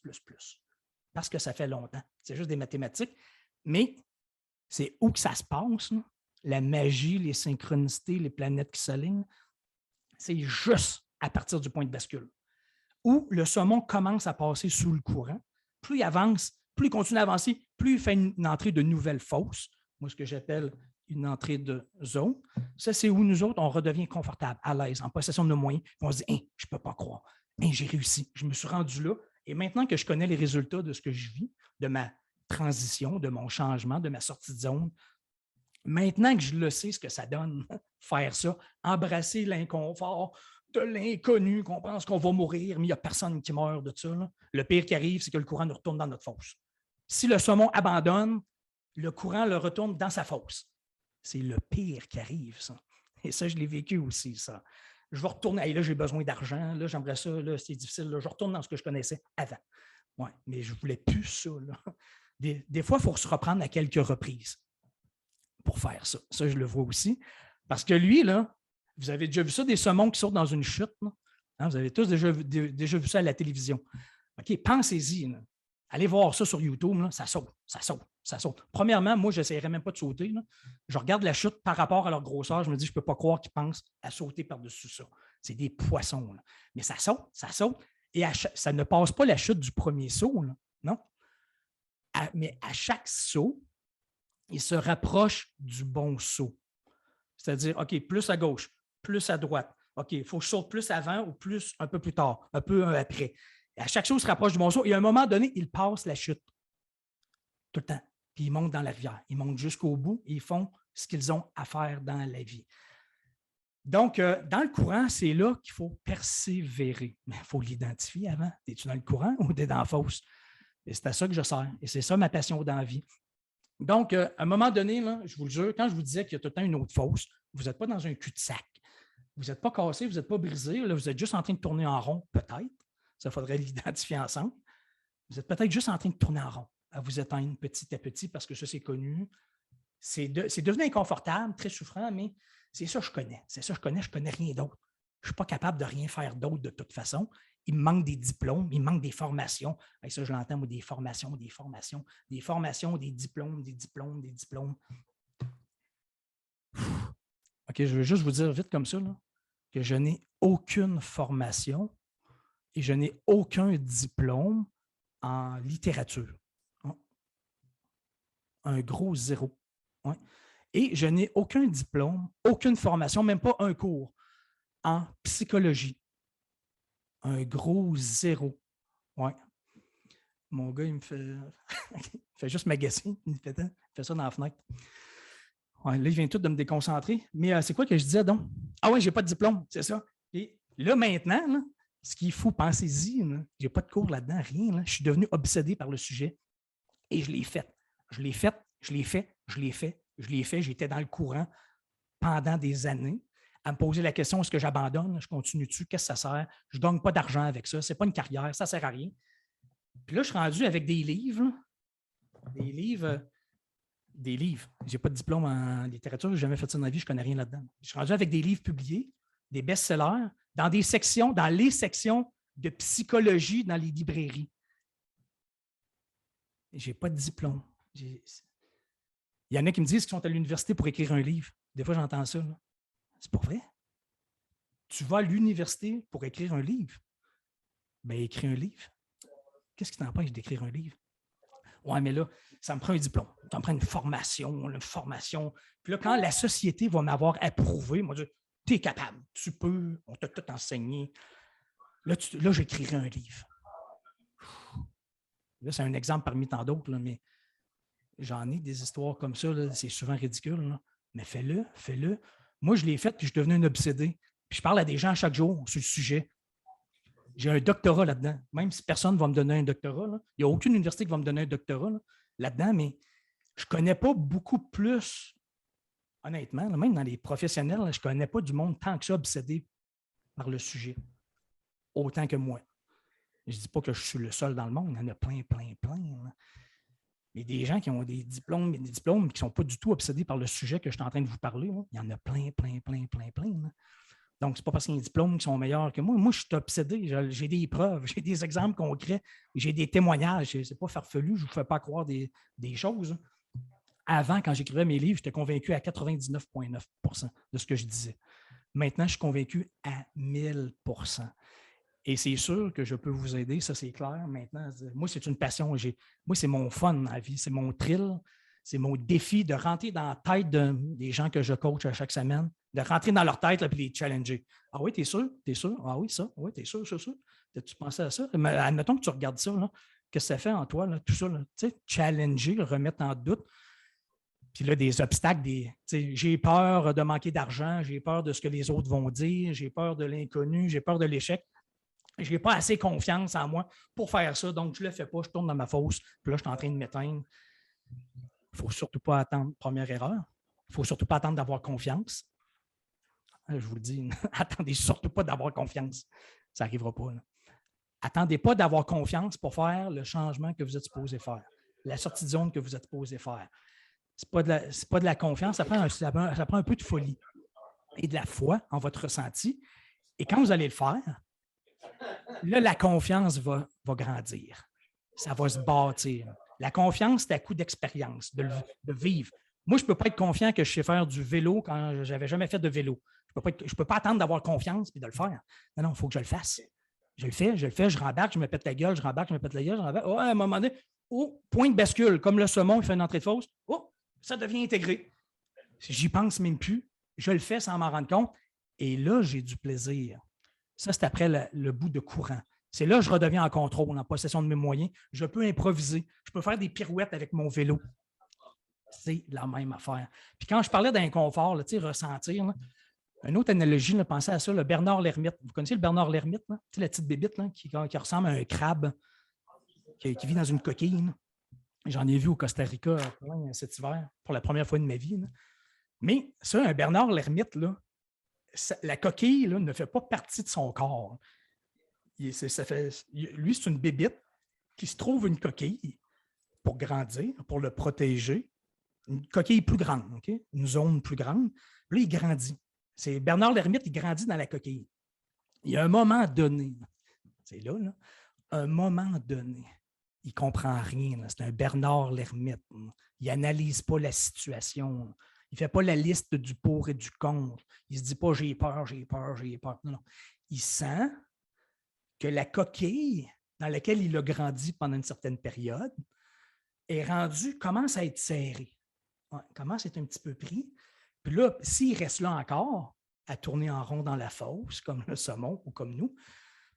Parce que ça fait longtemps. C'est juste des mathématiques. Mais c'est où que ça se passe, là? La magie, les synchronicités, les planètes qui s'alignent. C'est juste à partir du point de bascule. Où le saumon commence à passer sous le courant. Plus il avance, plus il continue à avancer, plus il fait une entrée de nouvelles fosses. Moi, ce que j'appelle une entrée de zone. Ça, c'est où nous autres, on redevient confortable, à l'aise, en possession de nos moyens. Puis on se dit, hey, je ne peux pas croire. Hey, j'ai réussi. Je me suis rendu là. Et maintenant que je connais les résultats de ce que je vis, de ma transition, de mon changement, de ma sortie de zone, maintenant que je le sais, ce que ça donne, faire ça, embrasser l'inconfort de l'inconnu, qu'on pense qu'on va mourir, mais il n'y a personne qui meurt de ça. Là. Le pire qui arrive, c'est que le courant nous retourne dans notre fosse. Si le saumon abandonne, le courant le retourne dans sa fosse. C'est le pire qui arrive, ça. Et ça, je l'ai vécu aussi, ça. Je vais retourner. Hey, là, j'ai besoin d'argent. Là, j'aimerais ça. Là, c'est difficile. Là, je retourne dans ce que je connaissais avant. Ouais, mais je ne voulais plus ça. Là. Des fois, il faut se reprendre à quelques reprises pour faire ça. Ça, je le vois aussi. Parce que lui, là, vous avez déjà vu ça, des saumons qui sautent dans une chute. Hein, vous avez tous déjà vu ça à la télévision. OK, pensez-y. Là. Allez voir ça sur YouTube. Là, ça saute, ça saute, ça saute. Premièrement, moi, je n'essaierais même pas de sauter. Là. Je regarde la chute par rapport à leur grosseur. Je me dis, je ne peux pas croire qu'ils pensent à sauter par-dessus ça. C'est des poissons. Là. Mais ça saute, ça saute. Et ça ne passe pas la chute du premier saut. Là. Non. Mais à chaque saut, il se rapproche du bon saut. C'est-à-dire, OK, plus à gauche, plus à droite. OK, il faut que je saute plus avant ou plus un peu plus tard, un peu après. Et à chaque chose, il se rapproche du bon saut. Et à un moment donné, il passe la chute. Tout le temps. Puis ils montent dans la rivière. Ils montent jusqu'au bout et ils font ce qu'ils ont à faire dans la vie. Donc, dans le courant, c'est là qu'il faut persévérer. Mais il faut l'identifier avant. Es-tu dans le courant ou tu es dans la fosse? Et c'est à ça que je sers. Et c'est ça ma passion dans la vie. Donc, à un moment donné, là, je vous le jure, quand je vous disais qu'il y a tout le temps une autre fosse, vous n'êtes pas dans un cul-de-sac. Vous n'êtes pas cassé, vous n'êtes pas brisé. Là, vous êtes juste en train de tourner en rond, peut-être. Ça faudrait l'identifier ensemble. Vous êtes peut-être juste en train de tourner en rond, à vous éteindre petit à petit, parce que ça, c'est connu. C'est devenu inconfortable, très souffrant, mais c'est ça que je connais. C'est ça que je connais rien d'autre. Je ne suis pas capable de rien faire d'autre de toute façon. Il me manque des diplômes, il me manque des formations. Et ça, je l'entends, moi, des formations, des diplômes. OK, je veux juste vous dire vite comme ça, là, que je n'ai aucune formation et je n'ai aucun diplôme en littérature. Un gros zéro. Ouais. Et je n'ai aucun diplôme, aucune formation, même pas un cours en psychologie. Un gros zéro. Ouais. Mon gars, il me fait, il fait juste m'agacer. Il fait ça dans la fenêtre. Ouais, là, il vient tout de me déconcentrer. Mais c'est quoi que je disais donc? Ah oui, j'ai pas de diplôme, c'est ça. Et là, maintenant, là, ce qu'il faut, pensez-y, j'ai pas de cours là-dedans, rien. Là. Je suis devenu obsédé par le sujet et je l'ai fait. Je l'ai fait, je l'ai fait, je l'ai fait, je l'ai fait. J'étais dans le courant pendant des années à me poser la question, est-ce que j'abandonne? Je continue dessus? Qu'est-ce que ça sert? Je ne gagne pas d'argent avec ça. Ce n'est pas une carrière, ça ne sert à rien. Puis là, je suis rendu avec des livres, des livres. Des livres. Je n'ai pas de diplôme en littérature, je n'ai jamais fait ça dans ma vie, je ne connais rien là-dedans. Je suis rendu avec des livres publiés, des best-sellers, dans les sections de psychologie dans les librairies. Je n'ai pas de diplôme. Il y en a qui me disent qu'ils sont à l'université pour écrire un livre. Des fois, j'entends ça. C'est pas vrai. Tu vas à l'université pour écrire un livre. Bien, écris un livre. Qu'est-ce qui t'empêche d'écrire un livre? Ouais, mais là, ça me prend un diplôme. Ça me prend une formation. Puis là, quand la société va m'avoir approuvé, moi, tu es capable, tu peux, on t'a tout enseigné. Là, j'écrirai un livre. Là, c'est un exemple parmi tant d'autres, mais j'en ai des histoires comme ça, là, c'est souvent ridicule. Là. Mais fais-le, fais-le. Moi, je l'ai fait, puis je suis devenu un obsédé. Puis je parle à des gens chaque jour sur le sujet. J'ai un doctorat là-dedans. Même si personne ne va me donner un doctorat, là. Il n'y a aucune université qui va me donner un doctorat là-dedans, mais je ne connais pas beaucoup plus, honnêtement, là, même dans les professionnels, là, je ne connais pas du monde tant que ça obsédé par le sujet, autant que moi. Je ne dis pas que je suis le seul dans le monde, il y en a plein. Là. Mais des gens qui ont des diplômes qui ne sont pas du tout obsédés par le sujet que je suis en train de vous parler, là. Il y en a plein. Là. Donc, ce n'est pas parce qu'il y a des diplômes qui sont meilleurs que moi. Moi, je suis obsédé. J'ai des preuves, j'ai des exemples concrets, j'ai des témoignages. Ce n'est pas farfelu, je ne vous fais pas croire des choses. Avant, quand j'écrivais mes livres, j'étais convaincu à 99,9% de ce que je disais. Maintenant, je suis convaincu à 1000%. Et c'est sûr que je peux vous aider, ça c'est clair. Maintenant, moi, c'est une passion. Moi, c'est mon fun dans la vie, c'est mon thrill, c'est mon défi de rentrer dans la tête des gens que je coach à chaque semaine, de rentrer dans leur tête et les challenger. Ah oui, t'es sûr? T'es sûr? Ah oui, ça? Oui, t'es sûr? T'as-tu pensé à ça? Mais admettons que tu regardes ça, là, qu'est-ce que ça fait en toi, là, tout ça, là, challenger, remettre en doute. Puis là, des obstacles, j'ai peur de manquer d'argent, j'ai peur de ce que les autres vont dire, j'ai peur de l'inconnu, j'ai peur de l'échec. Je n'ai pas assez confiance en moi pour faire ça, donc je ne le fais pas, je tourne dans ma fosse, puis là, je suis en train de m'éteindre. Il ne faut surtout pas attendre, première erreur, il ne faut surtout pas attendre d'avoir confiance. Je vous le dis, attendez surtout pas d'avoir confiance. Ça n'arrivera pas. Là. Attendez pas d'avoir confiance pour faire le changement que vous êtes supposé faire, la sortie de zone que vous êtes supposé faire. Ce n'est pas de la confiance, ça prend un peu de folie et de la foi en votre ressenti. Et quand vous allez le faire, là, la confiance va grandir. Ça va se bâtir. La confiance, c'est à coup d'expérience, de vivre. Moi, je ne peux pas être confiant que je sais faire du vélo quand je n'avais jamais fait de vélo. Je ne peux pas attendre d'avoir confiance et de le faire. Non, il faut que je le fasse. Je le fais, je rembarque, je me pète la gueule, je rembarque. Oh, à un moment donné, point de bascule, comme le saumon, il fait une entrée de fosse. Oh, ça devient intégré. J'y pense même plus. Je le fais sans m'en rendre compte. Et là, j'ai du plaisir. Ça, c'est après le bout de courant. C'est là que je redeviens en contrôle, en possession de mes moyens. Je peux improviser. Je peux faire des pirouettes avec mon vélo. C'est la même affaire. Puis quand je parlais d'inconfort, ressentir, là, une autre analogie, là, pensez à ça, le Bernard l'ermite. Vous connaissez le Bernard l'ermite, la petite bébite là, qui ressemble à un crabe qui vit dans une coquille. Là. J'en ai vu au Costa Rica cet hiver pour la première fois de ma vie. Là. Mais ça, un Bernard l'ermite, là, la coquille là, ne fait pas partie de son corps. Lui, c'est une bébite qui se trouve une coquille pour grandir, pour le protéger. Une coquille plus grande, okay? Une zone plus grande. Puis là, il grandit. C'est Bernard l'ermite, il grandit dans la coquille. Il y a un moment donné, c'est là, un moment donné, il ne comprend rien. Là. C'est un Bernard l'ermite. Il n'analyse pas la situation. Il ne fait pas la liste du pour et du contre. Il ne se dit pas j'ai peur. Non. Il sent que la coquille dans laquelle il a grandi pendant une certaine période commence à être serrée. Ouais, commence à être un petit peu pris. Puis là, s'il reste là encore, à tourner en rond dans la fosse, comme le saumon ou comme nous,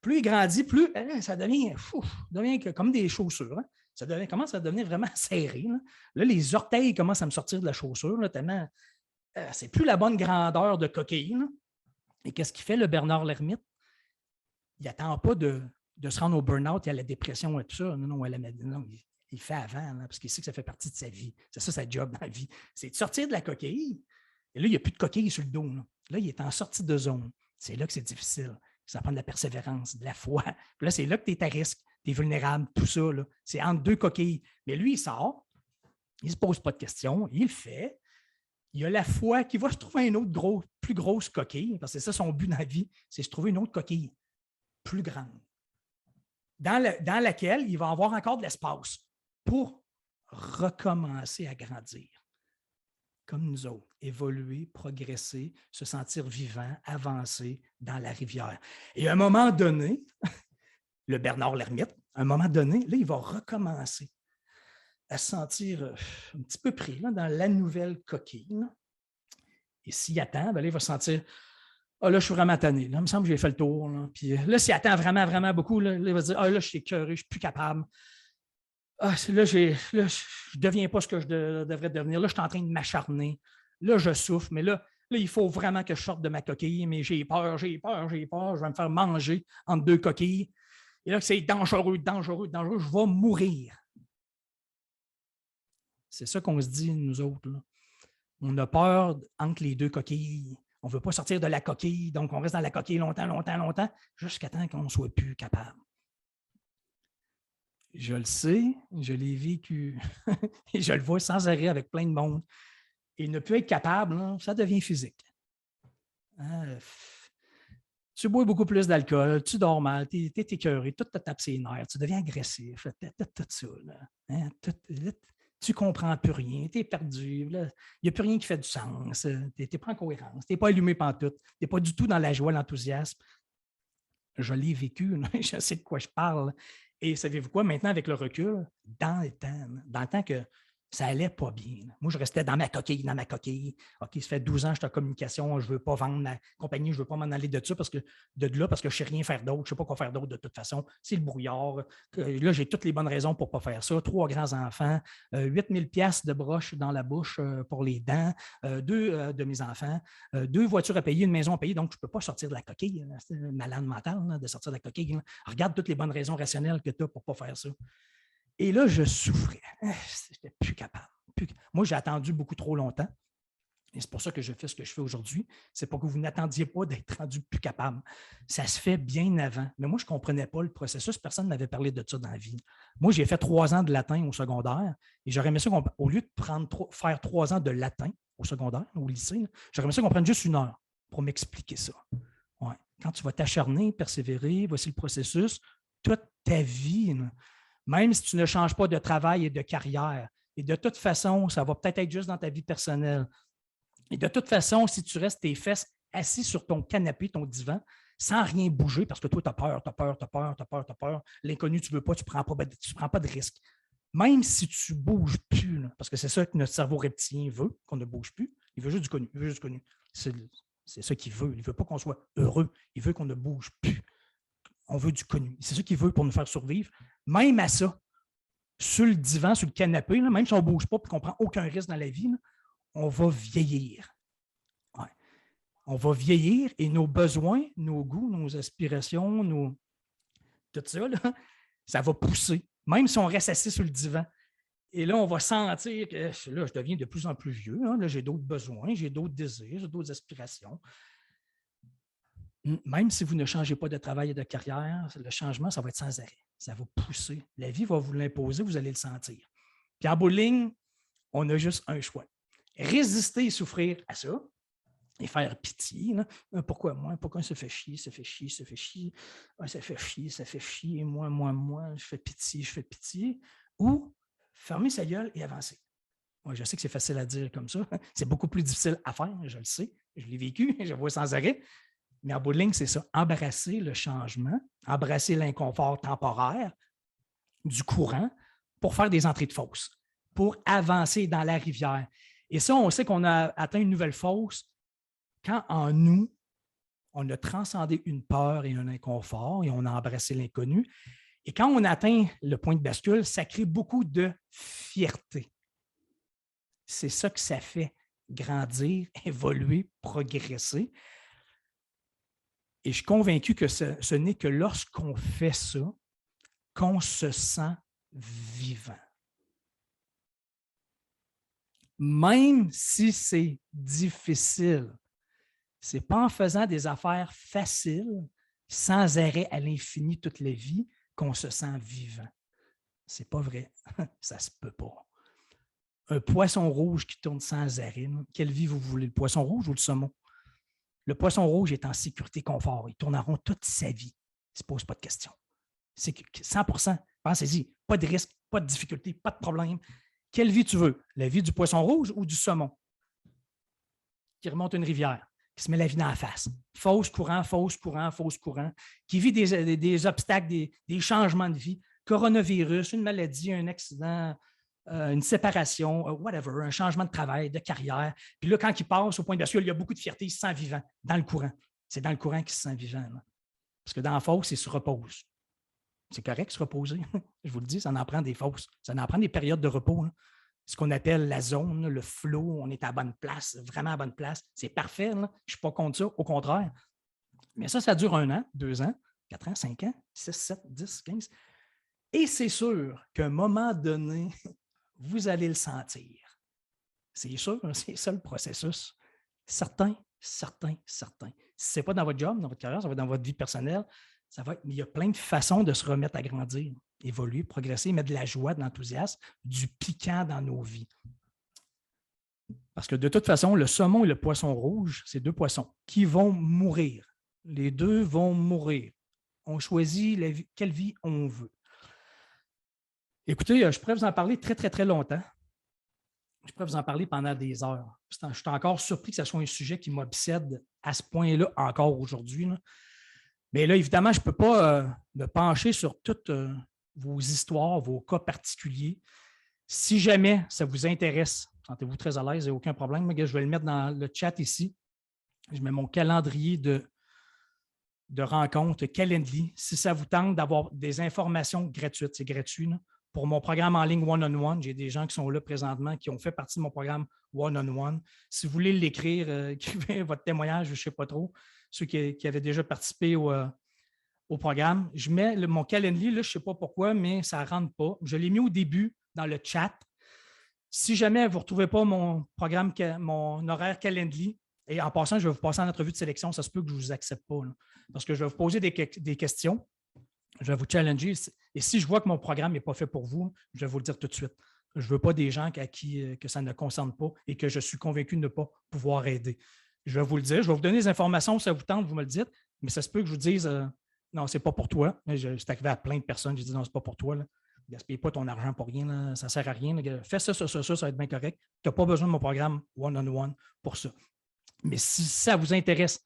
Plus il grandit, plus ça devient, comme des chaussures. Hein. Commence à devenir vraiment serré. Là, les orteils commencent à me sortir de la chaussure, là, tellement c'est plus la bonne grandeur de coquille. Là. Et qu'est-ce qu'il fait, le Bernard l'ermite? Il n'attend pas de se rendre au burn-out et à la dépression et tout ça. Non, il fait avant, là, parce qu'il sait que ça fait partie de sa vie. C'est ça, sa job dans la vie. C'est de sortir de la coquille. Et là, il n'y a plus de coquille sur le dos. Là, il est en sortie de zone. C'est là que c'est difficile. Ça prend de la persévérance, de la foi. Puis là, c'est là que tu es à risque. Tu es vulnérable, tout ça. Là. C'est entre deux coquilles. Mais lui, il sort. Il ne se pose pas de questions. Il le fait. Il a la foi qu'il va se trouver une autre plus grosse coquille, parce que c'est ça son but dans la vie, c'est se trouver une autre coquille plus grande, dans laquelle il va avoir encore de l'espace pour recommencer à grandir. Comme nous autres, évoluer, progresser, se sentir vivant, avancer dans la rivière. Et à un moment donné, le Bernard l'ermite, à un moment donné, là, il va recommencer à se sentir un petit peu pris là, dans la nouvelle coquille. Là. Et s'il attend, ben là, il va se sentir là, je suis vraiment tanné. Là, il me semble que j'ai fait le tour. Là. Puis là, s'il attend vraiment, vraiment beaucoup, là, il va dire là, je suis écœuré, je ne suis plus capable. Là, je ne deviens pas ce que je devrais devenir. Là, je suis en train de m'acharner. Là, je souffre, mais là, il faut vraiment que je sorte de ma coquille, mais j'ai peur. Je vais me faire manger entre deux coquilles. Et là, c'est dangereux. Je vais mourir. C'est ça qu'on se dit, nous autres. Là. On a peur entre les deux coquilles. On ne veut pas sortir de la coquille, donc on reste dans la coquille longtemps, jusqu'à temps qu'on ne soit plus capable. Je le sais, je l'ai vécu et je le vois sans arrêt avec plein de monde. Et ne plus être capable, là, ça devient physique. Tu bois beaucoup plus d'alcool, tu dors mal, tu es écœuré, tout te tape ses nerfs, tu deviens agressif, tout ça. Là, tu ne comprends plus rien, tu es perdu, il n'y a plus rien qui fait du sens, tu n'es pas en cohérence, tu n'es pas allumé pantoute, tu n'es pas du tout dans la joie, l'enthousiasme. Je l'ai vécu, je sais de quoi je parle. Et savez-vous quoi, maintenant avec le recul, dans le temps que ça allait pas bien. Moi, je restais dans ma coquille. OK, ça fait 12 ans que je suis en communication, je ne veux pas vendre ma compagnie, je ne veux pas m'en aller de ça parce que je ne sais rien faire d'autre, je ne sais pas quoi faire d'autre de toute façon. C'est le brouillard. Là, j'ai toutes les bonnes raisons pour ne pas faire ça. 3 grands-enfants, 8 000 $ de broche dans la bouche pour les dents, 2 de mes enfants, 2 voitures à payer, une maison à payer, donc je ne peux pas sortir de la coquille. C'est malade mental de sortir de la coquille. Là. Regarde toutes les bonnes raisons rationnelles que tu as pour ne pas faire ça. Et là, je souffrais. Je n'étais plus capable. Moi, j'ai attendu beaucoup trop longtemps. Et c'est pour ça que je fais ce que je fais aujourd'hui. C'est pour que vous n'attendiez pas d'être rendu plus capable. Ça se fait bien avant. Mais moi, je ne comprenais pas le processus. Personne ne m'avait parlé de ça dans la vie. Moi, j'ai fait 3 ans de latin au secondaire. Et j'aurais aimé ça qu'au lieu de faire 3 ans de latin au secondaire, au lycée, j'aurais aimé ça qu'on prenne juste 1 heure pour m'expliquer ça. Ouais. Quand tu vas t'acharner, persévérer, voici le processus. Toute ta vie, même si tu ne changes pas de travail et de carrière. Et de toute façon, ça va peut-être être juste dans ta vie personnelle. Et de toute façon, si tu restes tes fesses assis sur ton canapé, ton divan, sans rien bouger, parce que toi, tu as peur, l'inconnu, tu ne veux pas, tu ne prends pas de risque. Même si tu ne bouges plus, là, parce que c'est ça que notre cerveau reptilien veut, qu'on ne bouge plus, il veut juste du connu. C'est ça qu'il veut. Il ne veut pas qu'on soit heureux. Il veut qu'on ne bouge plus. On veut du connu. C'est ça qu'il veut pour nous faire survivre. Même à ça, sur le divan, sur le canapé, là, même si on ne bouge pas et qu'on ne prend aucun risque dans la vie, là, on va vieillir. Ouais. On va vieillir et nos besoins, nos goûts, nos aspirations, tout ça, là, ça va pousser, même si on reste assis sur le divan. Et là, on va sentir que là, je deviens de plus en plus vieux. Hein, là, j'ai d'autres besoins, j'ai d'autres désirs, j'ai d'autres aspirations. Même si vous ne changez pas de travail et de carrière, le changement, ça va être sans arrêt. Ça va pousser. La vie va vous l'imposer, vous allez le sentir. Puis en bout de ligne, on a juste un choix. Résister et souffrir à ça et faire pitié. Là. Pourquoi moi? Pourquoi ça fait chier? Ah, ça fait chier. Moi, je fais pitié. Ou fermer sa gueule et avancer. Moi, je sais que c'est facile à dire comme ça. C'est beaucoup plus difficile à faire, je le sais. Je l'ai vécu, je le vois sans arrêt. Mais en bout de ligne, c'est ça. Embrasser le changement, embrasser l'inconfort temporaire du courant pour faire des entrées de fosse, pour avancer dans la rivière. Et ça, on sait qu'on a atteint une nouvelle fosse quand en nous, On a transcendé une peur et un inconfort et on a embrassé l'inconnu. Et quand on atteint le point de bascule, ça crée beaucoup de fierté. C'est ça que ça fait, grandir, évoluer, progresser. Et je suis convaincu que ce n'est que lorsqu'on fait ça qu'on se sent vivant. Même si c'est difficile, ce n'est pas en faisant des affaires faciles, sans arrêt à l'infini toute la vie, qu'on se sent vivant. Ce n'est pas vrai. Ça ne se peut pas. Un poisson rouge qui tourne sans arrêt, quelle vie vous voulez, le poisson rouge ou le saumon? Le poisson rouge est en sécurité, confort. Il tourne en rond toute sa vie. Il ne se pose pas de questions. C'est 100%. Pensez-y. Pas de risque, pas de difficulté, pas de problème. Quelle vie tu veux? La vie du poisson rouge ou du saumon qui remonte une rivière, qui se met la vie dans la face? Fausse courant, fausse courant, fausse courant, qui vit des obstacles, des changements de vie, coronavirus, une maladie, un accident, une séparation, whatever, un changement de travail, de carrière. Puis là, quand il passe au point de bascule, il y a beaucoup de fierté, il se sent vivant dans le courant. C'est dans le courant qu'il se sent vivant. Là. Parce que dans la fosse, il se repose. C'est correct se reposer. Je vous le dis, ça en prend des fausses. Ça en prend des périodes de repos. Là. Ce qu'on appelle la zone, le flow, on est à la bonne place, vraiment à la bonne place. C'est parfait. Là. Je ne suis pas contre ça, au contraire. Mais ça dure 1 an, 2 ans, 4 ans, 5 ans, 6, 7, 10, 15. Et c'est sûr qu'à un moment donné, vous allez le sentir. C'est sûr, c'est ça le processus. Certain. Si ce n'est pas dans votre job, dans votre carrière, ça va être dans votre vie personnelle. Il y a plein de façons de se remettre à grandir, évoluer, progresser, mettre de la joie, de l'enthousiasme, du piquant dans nos vies. Parce que de toute façon, le saumon et le poisson rouge, c'est 2 poissons qui vont mourir. Les 2 vont mourir. On choisit quelle vie on veut. Écoutez, je pourrais vous en parler très, très, très longtemps. Je pourrais vous en parler pendant des heures. Je suis encore surpris que ce soit un sujet qui m'obsède à ce point-là encore aujourd'hui. Là. Mais là, évidemment, je ne peux pas me pencher sur toutes vos histoires, vos cas particuliers. Si jamais ça vous intéresse, sentez-vous très à l'aise, il n'y a aucun problème. Je vais le mettre dans le chat ici. Je mets mon calendrier de rencontres, Calendly. Si ça vous tente d'avoir des informations gratuites, c'est gratuit. Là. Pour mon programme en ligne one-on-one, j'ai des gens qui sont là présentement, qui ont fait partie de mon programme one-on-one. Si vous voulez l'écrire, écrivez votre témoignage, je ne sais pas trop, ceux qui avaient déjà participé au programme. Je mets mon Calendly, là, je ne sais pas pourquoi, mais ça ne rentre pas. Je l'ai mis au début dans le chat. Si jamais vous ne retrouvez pas mon programme, mon horaire Calendly, et en passant, je vais vous passer en entrevue de sélection, ça se peut que je ne vous accepte pas. Là, parce que je vais vous poser des questions. Je vais vous challenger. Et si je vois que mon programme n'est pas fait pour vous, je vais vous le dire tout de suite. Je ne veux pas des gens que ça ne concerne pas et que je suis convaincu de ne pas pouvoir aider. Je vais vous le dire. Je vais vous donner des informations. Si ça vous tente, vous me le dites. Mais ça se peut que je vous dise non, ce n'est pas pour toi. C'est arrivé à plein de personnes. J'ai dit non, ce n'est pas pour toi. Ne gaspille pas ton argent pour rien. Là. Ça ne sert à rien. Là. Fais ça, ça va être bien correct. Tu n'as pas besoin de mon programme one-on-one pour ça. Mais si ça vous intéresse,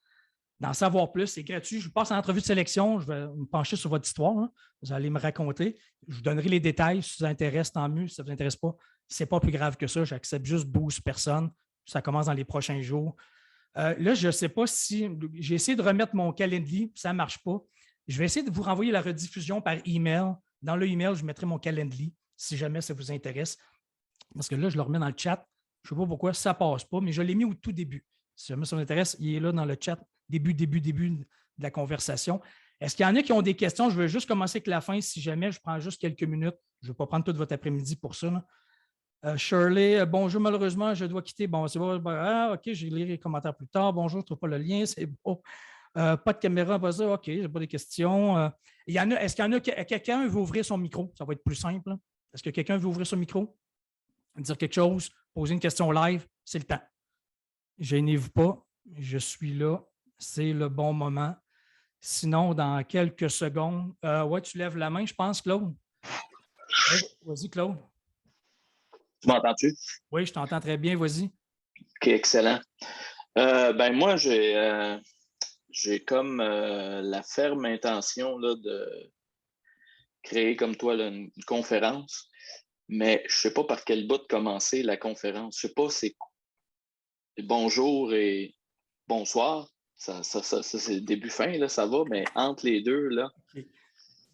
d'en savoir plus, c'est gratuit. Je vous passe en entrevue de sélection. Je vais me pencher sur votre histoire. Hein. Vous allez me raconter. Je vous donnerai les détails. Si ça vous intéresse, tant mieux. Si ça ne vous intéresse pas, ce n'est pas plus grave que ça. J'accepte juste 12 personnes. Ça commence dans les prochains jours. Là, je ne sais pas si... J'ai essayé de remettre mon calendrier. Ça ne marche pas. Je vais essayer de vous renvoyer la rediffusion par email. Dans le email, je mettrai mon calendrier si jamais ça vous intéresse. Parce que là, je le remets dans le chat. Je ne sais pas pourquoi ça ne passe pas, mais je l'ai mis au tout début. Si jamais ça vous intéresse, il est là dans le chat. Début de la conversation. Est-ce qu'il y en a qui ont des questions? Je vais juste commencer avec la fin. Si jamais, je prends juste quelques minutes. Je ne vais pas prendre tout votre après-midi pour ça. Shirley, bonjour, malheureusement, je dois quitter. Bon, c'est bon. OK, je vais lire les commentaires plus tard. Bonjour, je ne trouve pas le lien, c'est beau. Pas de caméra, pas ça. OK, je n'ai pas de questions. Est-ce qu'il y en a quelqu'un veut ouvrir son micro? Ça va être plus simple. Est-ce que quelqu'un veut ouvrir son micro? Dire quelque chose, poser une question live, c'est le temps. Gênez-vous pas, je suis là. C'est le bon moment. Sinon, dans quelques secondes, ouais, tu lèves la main, je pense, Claude. Vas-y, Claude. Tu m'entends-tu? Oui, je t'entends très bien, vas-y. OK, excellent. Moi, j'ai comme la ferme intention là, de créer comme toi là, une conférence, mais je ne sais pas par quel bout de commencer la conférence. Je ne sais pas c'est bonjour et bonsoir. Ça, c'est le début fin, là, ça va, mais entre les deux, là, OK.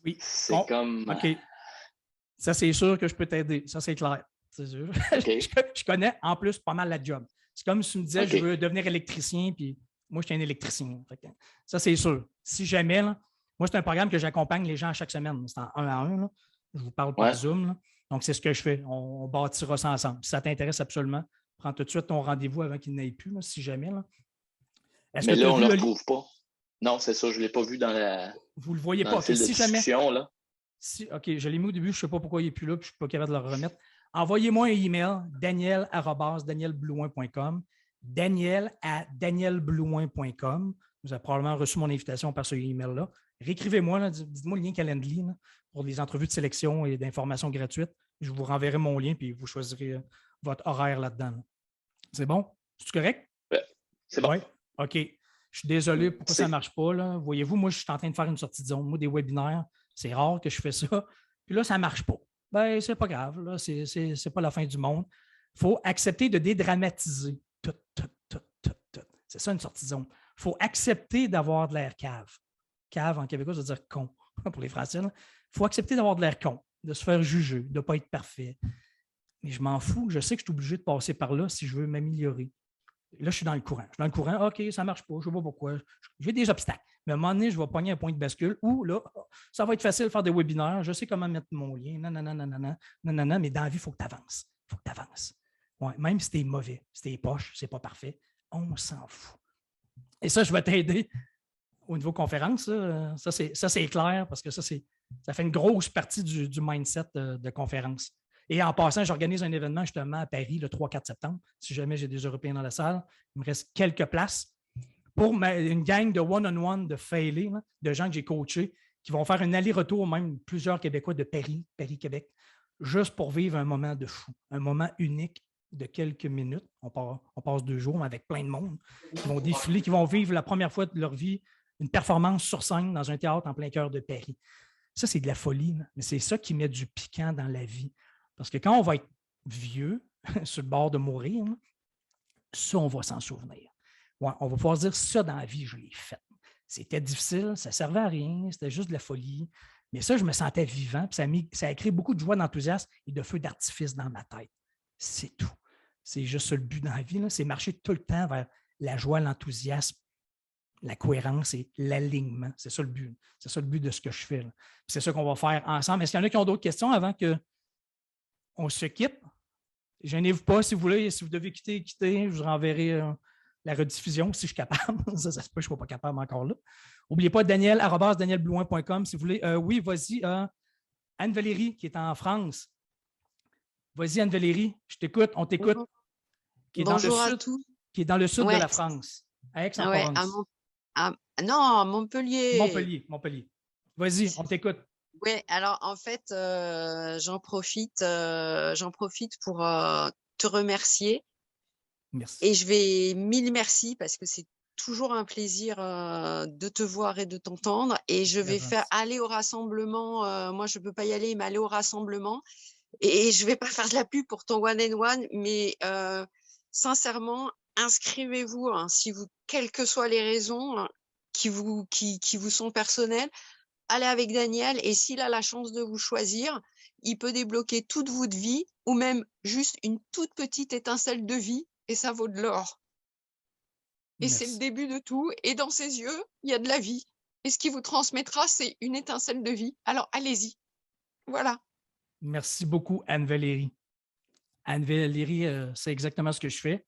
Oui. c'est comme. OK. Ça, c'est sûr que je peux t'aider. Ça, c'est clair. C'est sûr. OK, Je connais en plus pas mal la job. C'est comme si tu me disais, je OK. veux devenir électricien, puis moi, je suis un électricien. Ça, c'est sûr. Si jamais, là, moi, c'est un programme que j'accompagne les gens chaque semaine. C'est en 1 à 1. Là. Je ne vous parle pas de Ouais. Zoom. Là. Donc, c'est ce que je fais. On bâtira ça ensemble. Si ça t'intéresse absolument, prends tout de suite ton rendez-vous avant qu'il n'aille plus, là, si jamais. Là. Est-ce que Mais tu là, as on vu ne le le lien? retrouve pas. Non, c'est ça, je ne l'ai pas vu Vous ne le voyez dans pas. le OK, fil de si jamais. discussion, là. OK, je l'ai mis au début, je ne sais pas pourquoi il n'est plus là, puis je ne suis pas capable de le remettre. Envoyez-moi un email, daniel@danielblouin.com, daniel@danielblouin.com. Vous avez probablement reçu mon invitation par ce email-là. Réécrivez-moi, là, dites-moi le lien Calendly là, pour les entrevues de sélection et d'informations gratuites. Je vous renverrai mon lien, puis vous choisirez votre horaire là-dedans. Là. C'est bon? C'est correct? Ouais, c'est bon. Oui. OK. Je suis désolé pourquoi ça ne C'est marche pas. Là. Voyez-vous, moi, je suis en train de faire une sortie de zone. Moi, des webinaires, c'est rare que je fais ça. Puis là, ça ne marche pas. Ben, c'est pas grave. Là. C'est pas la fin du monde. Il faut accepter de dédramatiser. Tout. C'est ça, une sortie de zone. Il faut accepter d'avoir de l'air cave. Cave, en québécois, ça veut dire con, pour les Français. Il faut accepter d'avoir de l'air con, de se faire juger, de ne pas être parfait. Mais je m'en fous. Je sais que je suis obligé de passer par là si je veux m'améliorer. Là, je suis dans le courant. Je suis dans le courant. OK, ça ne marche pas. Je ne sais pas pourquoi. J'ai des obstacles. Mais à un moment donné, je vais pogner un point de bascule où, là, ça va être facile de faire des webinaires. Je sais comment mettre mon lien. Non, mais dans la vie, il faut que tu avances. Il faut que tu avances. Ouais, même si tu es mauvais, si tu es poche, c'est pas parfait, on s'en fout. Et ça, je vais t'aider au niveau conférence. Ça, c'est clair parce que ça fait une grosse partie du mindset de conférence. Et en passant, j'organise un événement justement à Paris le 3-4 septembre. Si jamais j'ai des Européens dans la salle, il me reste quelques places pour une gang de one-on-one de failés, de gens que j'ai coachés, qui vont faire un aller-retour, même plusieurs Québécois de Paris-Québec, juste pour vivre un moment de fou, un moment unique de quelques minutes. On passe 2 jours avec plein de monde qui vont défiler, qui vont vivre la première fois de leur vie une performance sur scène dans un théâtre en plein cœur de Paris. Ça, c'est de la folie, là. Mais c'est ça qui met du piquant dans la vie. Parce que quand on va être vieux, sur le bord de mourir, là, ça, on va s'en souvenir. Ouais, on va pouvoir dire ça dans la vie, je l'ai fait. C'était difficile, ça ne servait à rien, c'était juste de la folie. Mais ça, je me sentais vivant, puis ça a créé beaucoup de joie, d'enthousiasme et de feu d'artifice dans ma tête. C'est tout. C'est juste ça le but dans la vie, là, c'est marcher tout le temps vers la joie, l'enthousiasme, la cohérence et l'alignement. C'est ça le but. C'est ça le but de ce que je fais. Là. C'est ça qu'on va faire ensemble. Est-ce qu'il y en a qui ont d'autres questions avant qu'on se quitte? Gênez-vous pas si vous voulez. Si vous devez quitter. Je vous renverrai la rediffusion si je suis capable. Ça se peut, je ne suis pas capable encore là. N'oubliez pas daniel@danielblouin.com si vous voulez. Oui, vas-y. Anne-Valérie qui est en France. Vas-y, Anne-Valérie, je t'écoute, on t'écoute. Bonjour, Qui est Bonjour à tous. Qui est dans le sud de Ouais, la France, à ouais, Aix-en-Provence. non, à Montpellier. Montpellier. Vas-y, on t'écoute. Ouais, alors en fait, j'en profite pour te remercier. Merci. Et je vais mille merci parce que c'est toujours un plaisir de te voir et de t'entendre. Et je vais aller au rassemblement. Moi, je peux pas y aller, mais aller au rassemblement. Et je vais pas faire de la pub pour ton one and one, mais sincèrement, inscrivez-vous, hein, quelles que soient les raisons qui vous sont personnelles, allez avec Daniel et s'il a la chance de vous choisir, il peut débloquer toute votre vie ou même juste une toute petite étincelle de vie et ça vaut de l'or. Et c'est le début de tout et dans ses yeux, il y a de la vie. Et ce qu'il vous transmettra, c'est une étincelle de vie. Alors allez-y. Voilà. Merci beaucoup, Anne-Valérie. Anne-Valérie, c'est exactement ce que je fais.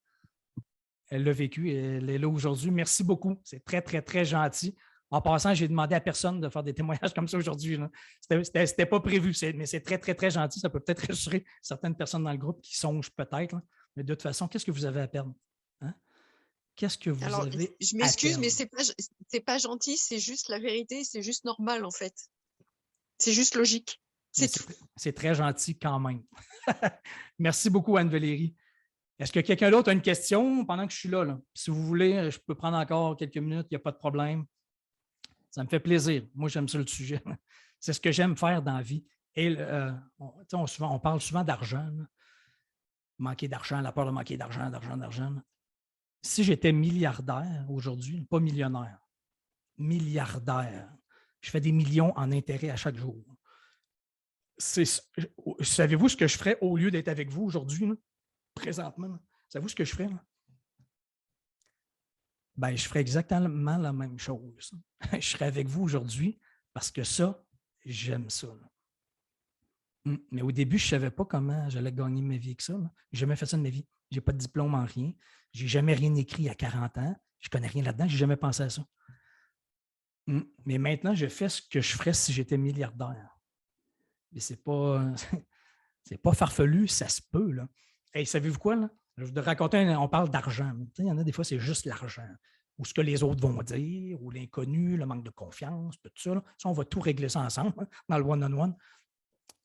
Elle l'a vécu et elle est là aujourd'hui. Merci beaucoup. C'est très, très, très gentil. En passant, j'ai demandé à personne de faire des témoignages comme ça aujourd'hui. C'était pas prévu, mais c'est très, très, très gentil. Ça peut peut-être rassurer certaines personnes dans le groupe qui songent peut-être. Là. Mais de toute façon, qu'est-ce que vous avez à perdre? Hein? Qu'est-ce que vous avez je m'excuse, mais c'est pas gentil, c'est juste la vérité, c'est juste normal en fait. C'est juste logique. C'est très gentil quand même. Merci beaucoup, Anne-Valérie. Est-ce que quelqu'un d'autre a une question pendant que je suis là, là? Si vous voulez, je peux prendre encore quelques minutes, il n'y a pas de problème. Ça me fait plaisir. Moi, j'aime ça le sujet. C'est ce que j'aime faire dans la vie. Et on parle souvent d'argent. Manquer d'argent, la peur de manquer d'argent. si j'étais milliardaire aujourd'hui, pas millionnaire, milliardaire, je fais des millions en intérêts à chaque jour. Savez-vous ce que je ferais au lieu d'être avec vous aujourd'hui, là, présentement? Là? Savez-vous ce que je ferais? Là? Ben, je ferais exactement la même chose. Je serais avec vous aujourd'hui parce que ça, j'aime ça. Mais au début, je ne savais pas comment j'allais gagner ma vie avec ça. Je n'ai jamais fait ça de ma vie. Je n'ai pas de diplôme en rien. Je n'ai jamais rien écrit à 40 ans. Je ne connais rien là-dedans. Je n'ai jamais pensé à ça. Mais maintenant, je fais ce que je ferais si j'étais milliardaire. Mais ce n'est pas farfelu, ça se peut. Là. Hey, savez-vous quoi? Là? Je vais vous raconter, on parle d'argent. Il y en a des fois, c'est juste l'argent. Ou ce que les autres vont dire, ou l'inconnu, le manque de confiance, tout ça. Là. Ça, on va tout régler ça ensemble dans le one-on-one.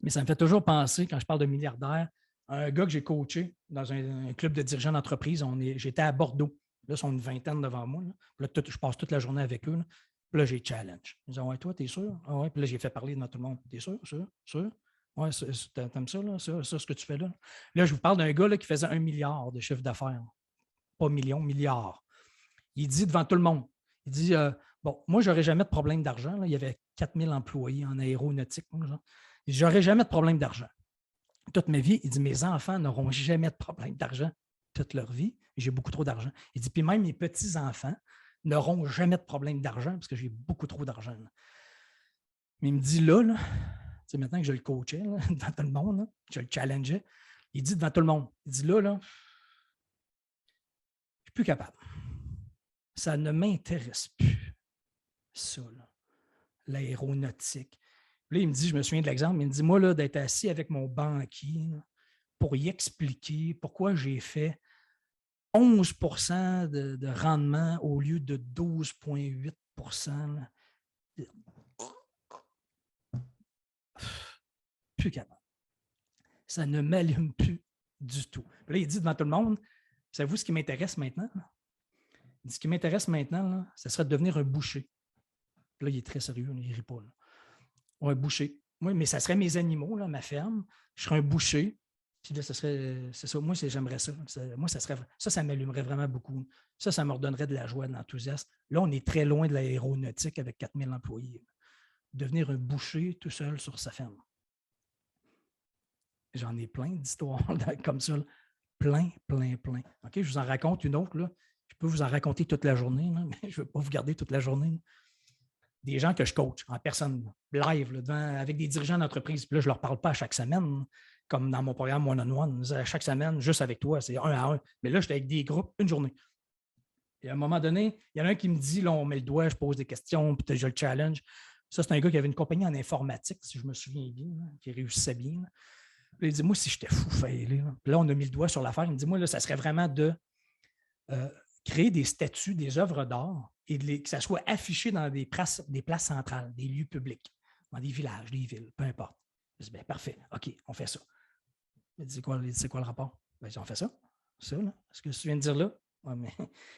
Mais ça me fait toujours penser, quand je parle de milliardaire, à un gars que j'ai coaché dans un club de dirigeants d'entreprise. J'étais à Bordeaux. Là, ils sont une vingtaine devant moi. Là, je passe toute la journée avec eux. Là, puis là j'ai challenge. Ils disent, ouais, toi, t'es sûr? Ah ouais. Puis là, j'ai fait parler devant tout le monde. T'es sûr? Sûr? Ouais, t'aimes ça, là? Ça, ce que tu fais là? Là, je vous parle d'un gars là, qui faisait 1 milliard de chiffre d'affaires. Pas million, milliard. Il dit devant tout le monde, il dit, bon, moi, je n'aurais jamais de problème d'argent. Là. Il y avait 4000 employés en aéronautique. Je n'aurais jamais de problème d'argent. Toute ma vie, il dit, mes enfants n'auront jamais de problème d'argent toute leur vie. J'ai beaucoup trop d'argent. Il dit, puis même mes petits-enfants n'auront jamais de problème d'argent parce que j'ai beaucoup trop d'argent. Là. Mais il me dit là, maintenant que je le coachais là, devant tout le monde, là, je le challengeais, il dit devant tout le monde, il dit là, je ne suis plus capable. Ça ne m'intéresse plus, ça, l'aéronautique. Là, il me dit, je me souviens de l'exemple, mais il me dit, moi, là, d'être assis avec mon banquier là, pour y expliquer pourquoi j'ai fait 11 % de rendement au lieu de 12,8 %. Plus capable. Ça ne m'allume plus du tout. Là, il dit devant tout le monde, savez-vous ce qui m'intéresse maintenant? Il dit, ce qui m'intéresse maintenant, là, ce serait de devenir un boucher. Là, il est très sérieux, il ne rit pas. Là. Ouais, un boucher. Oui, mais ça serait mes animaux, là, ma ferme. Je serais un boucher. Puis là, c'est ça. Moi, j'aimerais ça. Moi, ça m'allumerait vraiment beaucoup. Ça me redonnerait de la joie, de l'enthousiasme. Là, on est très loin de l'aéronautique avec 4000 employés. Devenir un boucher tout seul sur sa ferme. J'en ai plein d'histoires comme ça. Là. Plein. OK, je vous en raconte une autre. Là. Je peux vous en raconter toute la journée, là, mais je ne veux pas vous garder toute la journée. Là. Des gens que je coach en personne, live, là, avec des dirigeants d'entreprise. Puis là, je ne leur parle pas à chaque semaine, comme dans mon programme one-on-one. À chaque semaine, juste avec toi, c'est 1 à 1. Mais là, j'étais avec des groupes une journée. Et à un moment donné, il y en a un qui me dit, là, on met le doigt, je pose des questions, puis je le challenge. Ça, c'est un gars qui avait une compagnie en informatique, si je me souviens bien, là, qui réussissait bien. Là. Puis il dit, moi, si j'étais fou, faillé. Puis là, on a mis le doigt sur l'affaire. Il me dit, moi, là, ça serait vraiment de créer des statues, des œuvres d'art et que ça soit affiché dans des places centrales, des lieux publics, dans des villages, des villes, peu importe. Je dis, bien, parfait, OK, on fait ça. Il dit, c'est quoi le rapport? Bien, on fait ça. Ça, là. Ce que tu viens de dire là? Ouais, mais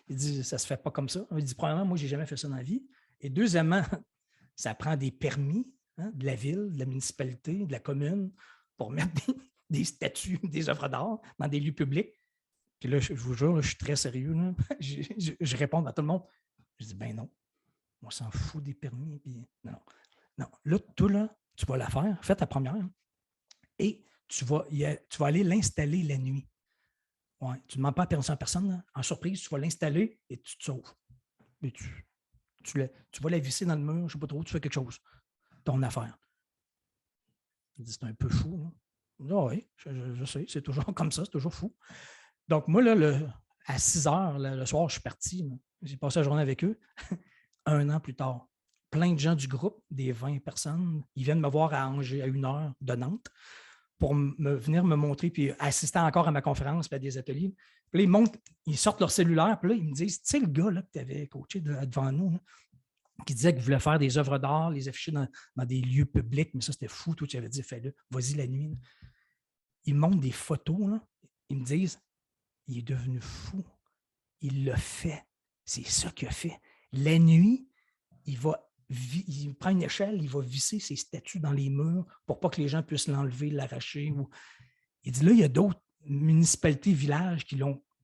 il dit, ça ne se fait pas comme ça. Il dit, premièrement, moi, je n'ai jamais fait ça dans la vie. Et deuxièmement, ça prend des permis de la ville, de la municipalité, de la commune pour mettre des statues, des œuvres d'art dans des lieux publics. Puis là, je vous jure, là, je suis très sérieux. Là. Je réponds à tout le monde. Je dis, ben non, on s'en fout des permis. Puis non. Là, toi, là, tu vas la faire. Fais ta première. Et tu vas aller l'installer la nuit. Ouais, tu ne demandes pas la permission à personne. Là. En surprise, tu vas l'installer et tu te sauves. Et tu vas la visser dans le mur, je ne sais pas trop, tu fais quelque chose. Ton affaire. Il dit, c'est un peu fou. Là. Oui, je sais, c'est toujours comme ça, c'est toujours fou. Donc, moi, là, à 6 heures, là, le soir, je suis parti. Là. J'ai passé la journée avec eux. 1 an plus tard, plein de gens du groupe, des 20 personnes, ils viennent me voir à Angers à 1 heure de Nantes pour venir me montrer, puis assister encore à ma conférence, puis à des ateliers. Puis là, ils sortent leur cellulaire, puis là, ils me disent, tu sais, le gars là, que tu avais coaché devant nous, là, qui disait qu'il voulait faire des œuvres d'art, les afficher dans des lieux publics, mais ça, c'était fou. Toi, tu avais dit, fais-le, vas-y la nuit. Là. Ils me montrent des photos, là. Ils me disent, il est devenu fou. Il l'a fait. C'est ça qu'il a fait. La nuit, il prend une échelle, il va visser ses statues dans les murs pour pas que les gens puissent l'enlever, l'arracher. Il dit, là, il y a d'autres municipalités, villages qui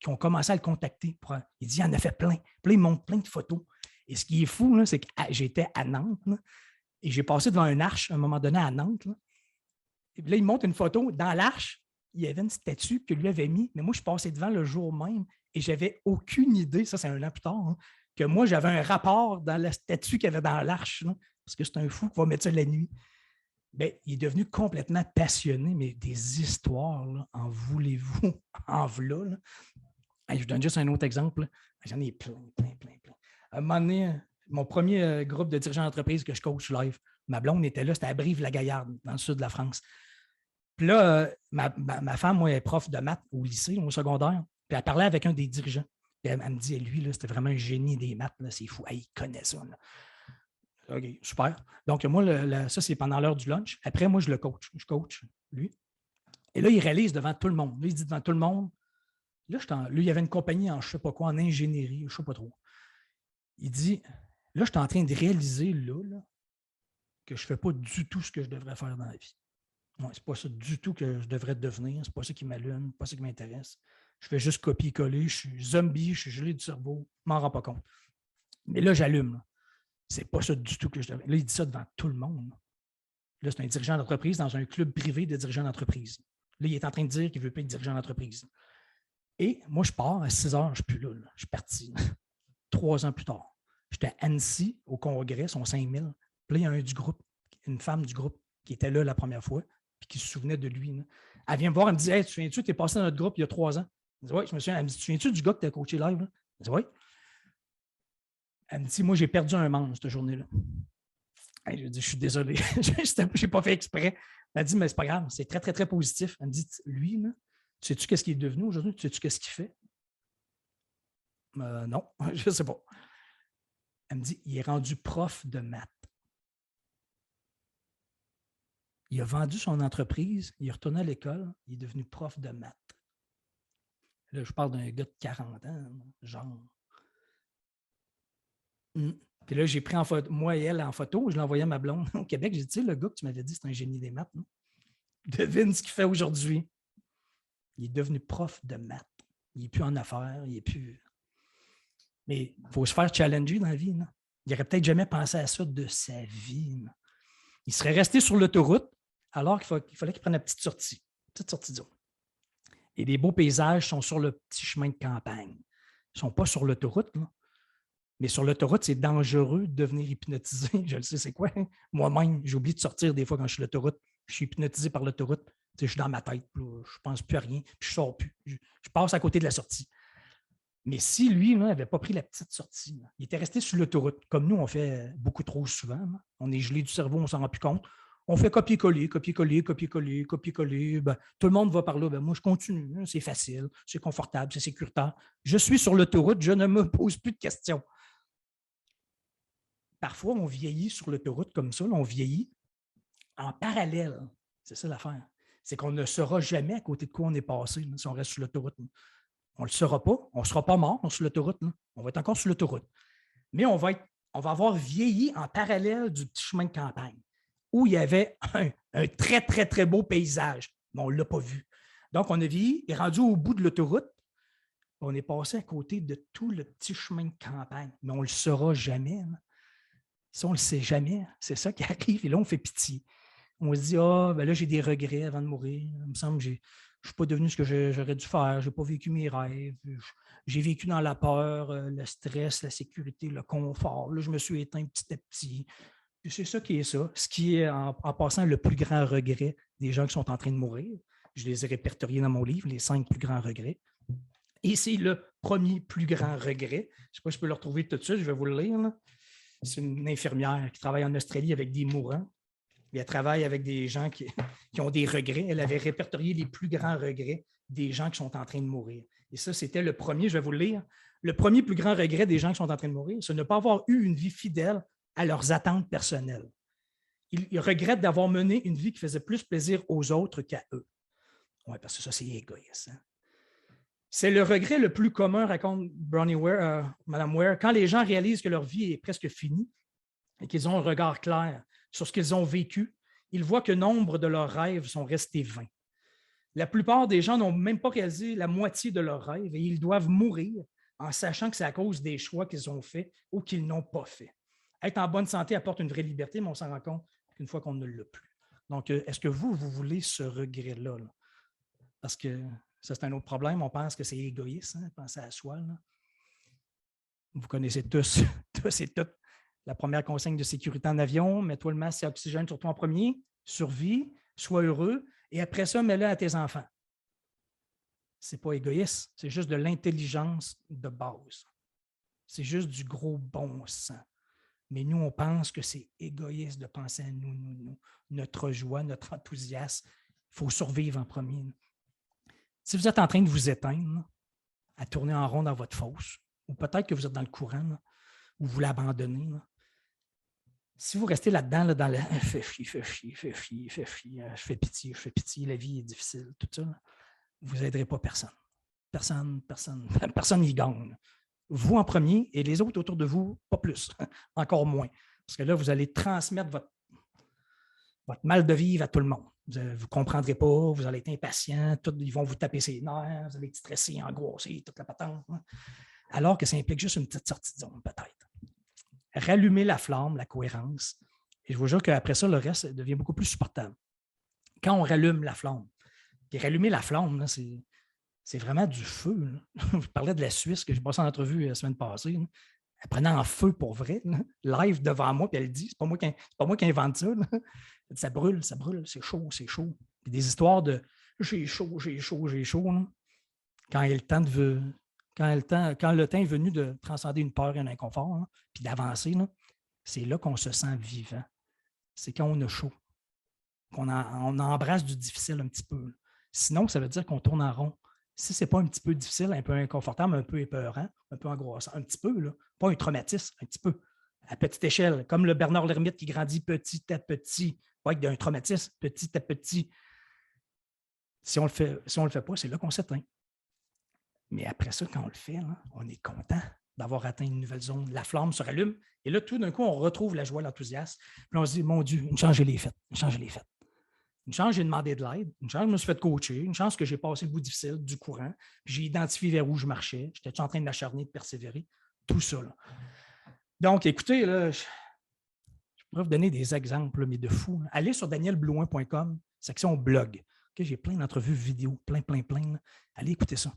qui ont commencé à le contacter. Il dit, il en a fait plein. Puis là, il montre plein de photos. Et ce qui est fou, là, c'est que j'étais à Nantes là, et j'ai passé devant un arche à un moment donné à Nantes. Là, et là, il montre une photo. Dans l'arche, il y avait une statue que lui avait mis, mais moi, je suis passé devant le jour même et je n'avais aucune idée, ça c'est un an plus tard, hein, que moi, j'avais un rapport dans la statue qu'il y avait dans l'arche, là, parce que c'est un fou qui va mettre ça la nuit. Bien, il est devenu complètement passionné, mais des histoires, là, en voulez-vous, en v'là. Là. Je vous donne juste un autre exemple. Là. J'en ai plein. À un moment donné, mon premier groupe de dirigeants d'entreprise que je coach live, ma blonde était là, c'était à Brive-la-Gaillarde, dans le sud de la France. Puis là, ma femme, moi, elle est prof de maths au lycée, au secondaire, puis elle parlait avec un des dirigeants. Puis elle me dit, lui, là, c'était vraiment un génie des maths, là, c'est fou, il connaît ça. Là. OK, super. Donc, moi, ça, c'est pendant l'heure du lunch. Après, moi, je coach, lui. Et là, il réalise devant tout le monde. Là, il dit devant tout le monde, là, il y avait une compagnie en je ne sais pas quoi, en ingénierie, je ne sais pas trop. Il dit, là, je suis en train de réaliser là, que je ne fais pas du tout ce que je devrais faire dans la vie. Ce n'est pas ça du tout que je devrais devenir. Ce n'est pas ça qui m'allume, ce n'est pas ça qui m'intéresse. Je fais juste copier-coller, je suis zombie, je suis gelé du cerveau, je ne m'en rends pas compte. Mais là, j'allume. Là. C'est pas ça du tout que je devrais. Là, il dit ça devant tout le monde. Là, c'est un dirigeant d'entreprise dans un club privé de dirigeants d'entreprise. Là, il est en train de dire qu'il ne veut pas être dirigeant d'entreprise. Et moi, je pars à 6 heures, je ne suis plus là. Je suis parti 3 ans plus tard. J'étais à Annecy, au congrès, son 5000. Puis là, il y a une femme du groupe qui était là la première fois, puis qui se souvenait de lui. Là. Elle vient me voir, elle me dit, hey, tu te souviens-tu, tu es passé dans notre groupe il y a 3 ans? Je dis, oui, je me souviens. Elle me dit, tu te souviens-tu du gars que tu as coaché live? Là? Je dis, oui. Elle me dit, moi, j'ai perdu un membre cette journée-là. Je dis, je suis désolé, je n'ai pas fait exprès. Elle dit, mais c'est pas grave, c'est très, très, très positif. Elle me dit, lui, là, tu sais-tu qu'est-ce qu'il est devenu aujourd'hui? Tu sais-tu qu'est-ce qu'il fait? Non, je ne sais pas. Elle me dit, il est rendu prof de maths. Il a vendu son entreprise, il est retourné à l'école, il est devenu prof de maths. Là, je parle d'un gars de 40 ans, genre. Puis là, j'ai pris moi et elle en photo, je l'ai envoyé à ma blonde au Québec. J'ai dit, tu sais, le gars que tu m'avais dit, c'est un génie des maths. Non? Devine ce qu'il fait aujourd'hui. Il est devenu prof de maths. Il n'est plus en affaires, il n'est plus. Mais il faut se faire challenger dans la vie. Non? Il n'aurait peut-être jamais pensé à ça de sa vie. Non? Il serait resté sur l'autoroute alors qu'il fallait qu'il prenne la petite sortie d'eau. Et les beaux paysages sont sur le petit chemin de campagne. Ils ne sont pas sur l'autoroute. Là. Mais sur l'autoroute, c'est dangereux de devenir hypnotisé. Je le sais, c'est quoi? Moi-même, j'ai oublié de sortir des fois quand je suis sur l'autoroute. Je suis hypnotisé par l'autoroute. Je suis dans ma tête. Là, je ne pense plus à rien. Je ne sors plus. Je passe à côté de la sortie. Mais si lui n'avait pas pris la petite sortie, là, il était resté sur l'autoroute, comme nous, on fait beaucoup trop souvent. Là. On est gelé du cerveau, on ne s'en rend plus compte. On fait copier-coller. Ben, tout le monde va par là. Ben, moi, je continue. Hein, c'est facile, c'est confortable, c'est sécuritaire. Je suis sur l'autoroute, je ne me pose plus de questions. Parfois, on vieillit sur l'autoroute comme ça. Là, on vieillit en parallèle. C'est ça l'affaire. C'est qu'on ne saura jamais à côté de quoi on est passé là, si on reste sur l'autoroute. Là. On ne le saura pas. On ne sera pas mort sur l'autoroute. Là. On va être encore sur l'autoroute. Mais on va avoir vieilli en parallèle du petit chemin de campagne où il y avait un très, très, très beau paysage. Mais on ne l'a pas vu. Donc, on a vieilli et rendu au bout de l'autoroute. On est passé à côté de tout le petit chemin de campagne. Mais on ne le saura jamais. Là. Ça, on ne le sait jamais. C'est ça qui arrive. Et là, on fait pitié. On se dit, ben là, j'ai des regrets avant de mourir. Il me semble que je ne suis pas devenu ce que j'aurais dû faire. Je n'ai pas vécu mes rêves. J'ai vécu dans la peur, le stress, la sécurité, le confort. Là, je me suis éteint petit à petit. Puis c'est ça qui est ça. Ce qui est, en passant, le plus grand regret des gens qui sont en train de mourir. Je les ai répertoriés dans mon livre, les 5 plus grands regrets. Et c'est le premier plus grand regret. Je ne sais pas si je peux le retrouver tout de suite. Je vais vous le lire. Là. C'est une infirmière qui travaille en Australie avec des mourants. Et elle travaille avec des gens qui ont des regrets. Elle avait répertorié les plus grands regrets des gens qui sont en train de mourir. Et ça, c'était le premier, je vais vous le lire. Le premier plus grand regret des gens qui sont en train de mourir, c'est de ne pas avoir eu une vie fidèle à leurs attentes personnelles. Ils regrettent d'avoir mené une vie qui faisait plus plaisir aux autres qu'à eux. Oui, parce que ça, c'est égoïste. Hein? C'est le regret le plus commun, raconte Mme Ware, quand les gens réalisent que leur vie est presque finie et qu'ils ont un regard clair sur ce qu'ils ont vécu, ils voient que nombre de leurs rêves sont restés vains. La plupart des gens n'ont même pas réalisé la moitié de leur rêve et ils doivent mourir en sachant que c'est à cause des choix qu'ils ont faits ou qu'ils n'ont pas faits. Être en bonne santé apporte une vraie liberté, mais on s'en rend compte qu'une fois qu'on ne l'a plus. Donc, est-ce que vous voulez ce regret-là? Là? Parce que ça, c'est un autre problème. On pense que c'est égoïste, hein, penser à soi. Là. Vous connaissez tous et toutes la première consigne de sécurité en avion. Mets-toi le masque et oxygène sur toi en premier. Survie, sois heureux. Et après ça, mets-le à tes enfants. Ce n'est pas égoïste. C'est juste de l'intelligence de base. C'est juste du gros bon sens. Mais nous, on pense que c'est égoïste de penser à nous, notre joie, notre enthousiasme. Il faut survivre en premier. Si vous êtes en train de vous éteindre, à tourner en rond dans votre fosse, ou peut-être que vous êtes dans le courant, là, ou vous l'abandonnez, là, si vous restez là-dedans, là, dans le « fais chier, je fais pitié, la vie est difficile », tout ça, là, vous n'aiderez pas personne. Personne n'y gagne. Vous en premier et les autres autour de vous, pas plus, encore moins. Parce que là, vous allez transmettre votre mal de vivre à tout le monde. Vous ne comprendrez pas, vous allez être impatient, ils vont vous taper ses nerfs, vous allez être stressé, angoissé, toute la patente. Hein. Alors que ça implique juste une petite sortie de zone, peut-être. Rallumer la flamme, la cohérence. Et je vous jure qu'après ça, le reste devient beaucoup plus supportable. Quand on rallume la flamme, puis rallumer la flamme, là, c'est vraiment du feu. Là. Je parlais de la Suisse que j'ai passé en entrevue la semaine passée. Là. Elle prenait en feu pour vrai, là, live devant moi, puis elle dit, c'est pas moi qui invente ça. Là. Ça brûle, c'est chaud. Puis des histoires de j'ai chaud. Là. Quand le temps est venu de transcender une peur et un inconfort, là, puis d'avancer, là, c'est là qu'on se sent vivant. C'est quand on a chaud, qu'on on embrasse du difficile un petit peu. Là. Sinon, ça veut dire qu'on tourne en rond. Si ce n'est pas un petit peu difficile, un peu inconfortable, un peu épeurant, un peu angoissant, un petit peu, là, pas un traumatisme, un petit peu, à petite échelle, comme le Bernard l'Ermite qui grandit petit à petit, pas avec un traumatisme, petit à petit. Si on le fait pas, c'est là qu'on s'éteint. Mais après ça, quand on le fait, là, on est content d'avoir atteint une nouvelle zone. La flamme se rallume et là, tout d'un coup, on retrouve la joie, l'enthousiasme. Puis on se dit, mon Dieu, une chance, je l'ai faite. Une chance, j'ai demandé de l'aide. Une chance, je me suis fait coacher. Une chance que j'ai passé le bout difficile du courant. J'ai identifié vers où je marchais. J'étais en train de m'acharner, de persévérer. Tout ça. Là. Donc, écoutez, là, je pourrais vous donner des exemples, mais de fou. Là. Allez sur danielblouin.com, section blog. Okay, j'ai plein d'entrevues vidéo, plein. Là. Allez écouter ça.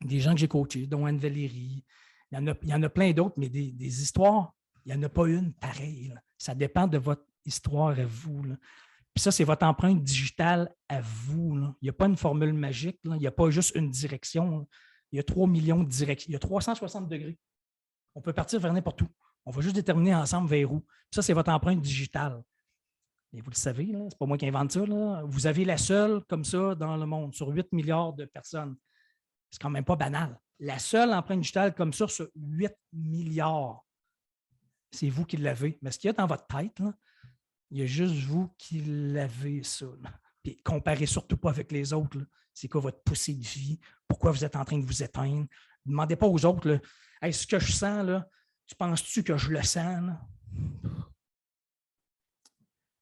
Des gens que j'ai coachés, dont Anne Valérie. Il y en a plein d'autres, mais des histoires, il n'y en a pas une pareille. Là. Ça dépend de votre histoire à vous. Là. Puis ça, c'est votre empreinte digitale à vous. Là. Il n'y a pas une formule magique. Là. Il n'y a pas juste une direction. Là. Il y a 3 millions de directions. Il y a 360 degrés. On peut partir vers n'importe où. On va juste déterminer ensemble vers où. Puis ça, c'est votre empreinte digitale. Et vous le savez, ce n'est pas moi qui invente ça. Là. Vous avez la seule comme ça dans le monde, sur 8 milliards de personnes. C'est quand même pas banal. La seule empreinte digitale comme ça sur 8 milliards, c'est vous qui l'avez. Mais ce qu'il y a dans votre tête, là, il y a juste vous qui l'avez, ça. Là. Puis comparez surtout pas avec les autres. Là. C'est quoi votre poussée de vie? Pourquoi vous êtes en train de vous éteindre? Ne demandez pas aux autres, là, hey, ce que je sens, là, tu penses-tu que je le sens? Là?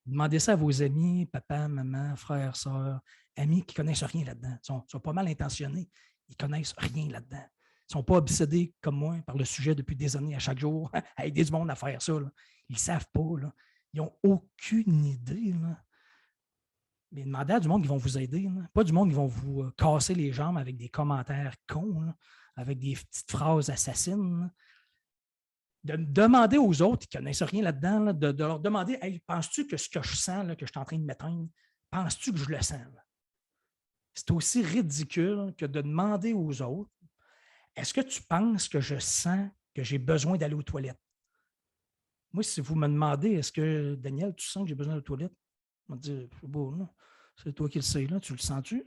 Demandez ça à vos amis, papa, maman, frères, sœurs, amis qui ne connaissent rien là-dedans. Ils sont pas mal intentionnés. Ils ne connaissent rien là-dedans. Ils ne sont pas obsédés comme moi par le sujet depuis des années à chaque jour, à aider du monde à faire ça. Là. Ils ne savent pas. Là. Ils n'ont aucune idée. Là. Mais demandez à du monde qui vont vous aider. Là. Pas du monde qui vont vous casser les jambes avec des commentaires cons, là, avec des petites phrases assassines. Là. De demander aux autres qui ne connaissent rien là-dedans, là, de leur demander hey, penses-tu que ce que je sens, là, que je suis en train de m'éteindre, penses-tu que je le sens? Là? C'est aussi ridicule que de demander aux autres est-ce que tu penses que je sens que j'ai besoin d'aller aux toilettes? Moi, si vous me demandez est-ce que, Daniel, tu sens que j'ai besoin d'aller aux toilettes? On va dire c'est toi qui le sais, là, tu le sens-tu?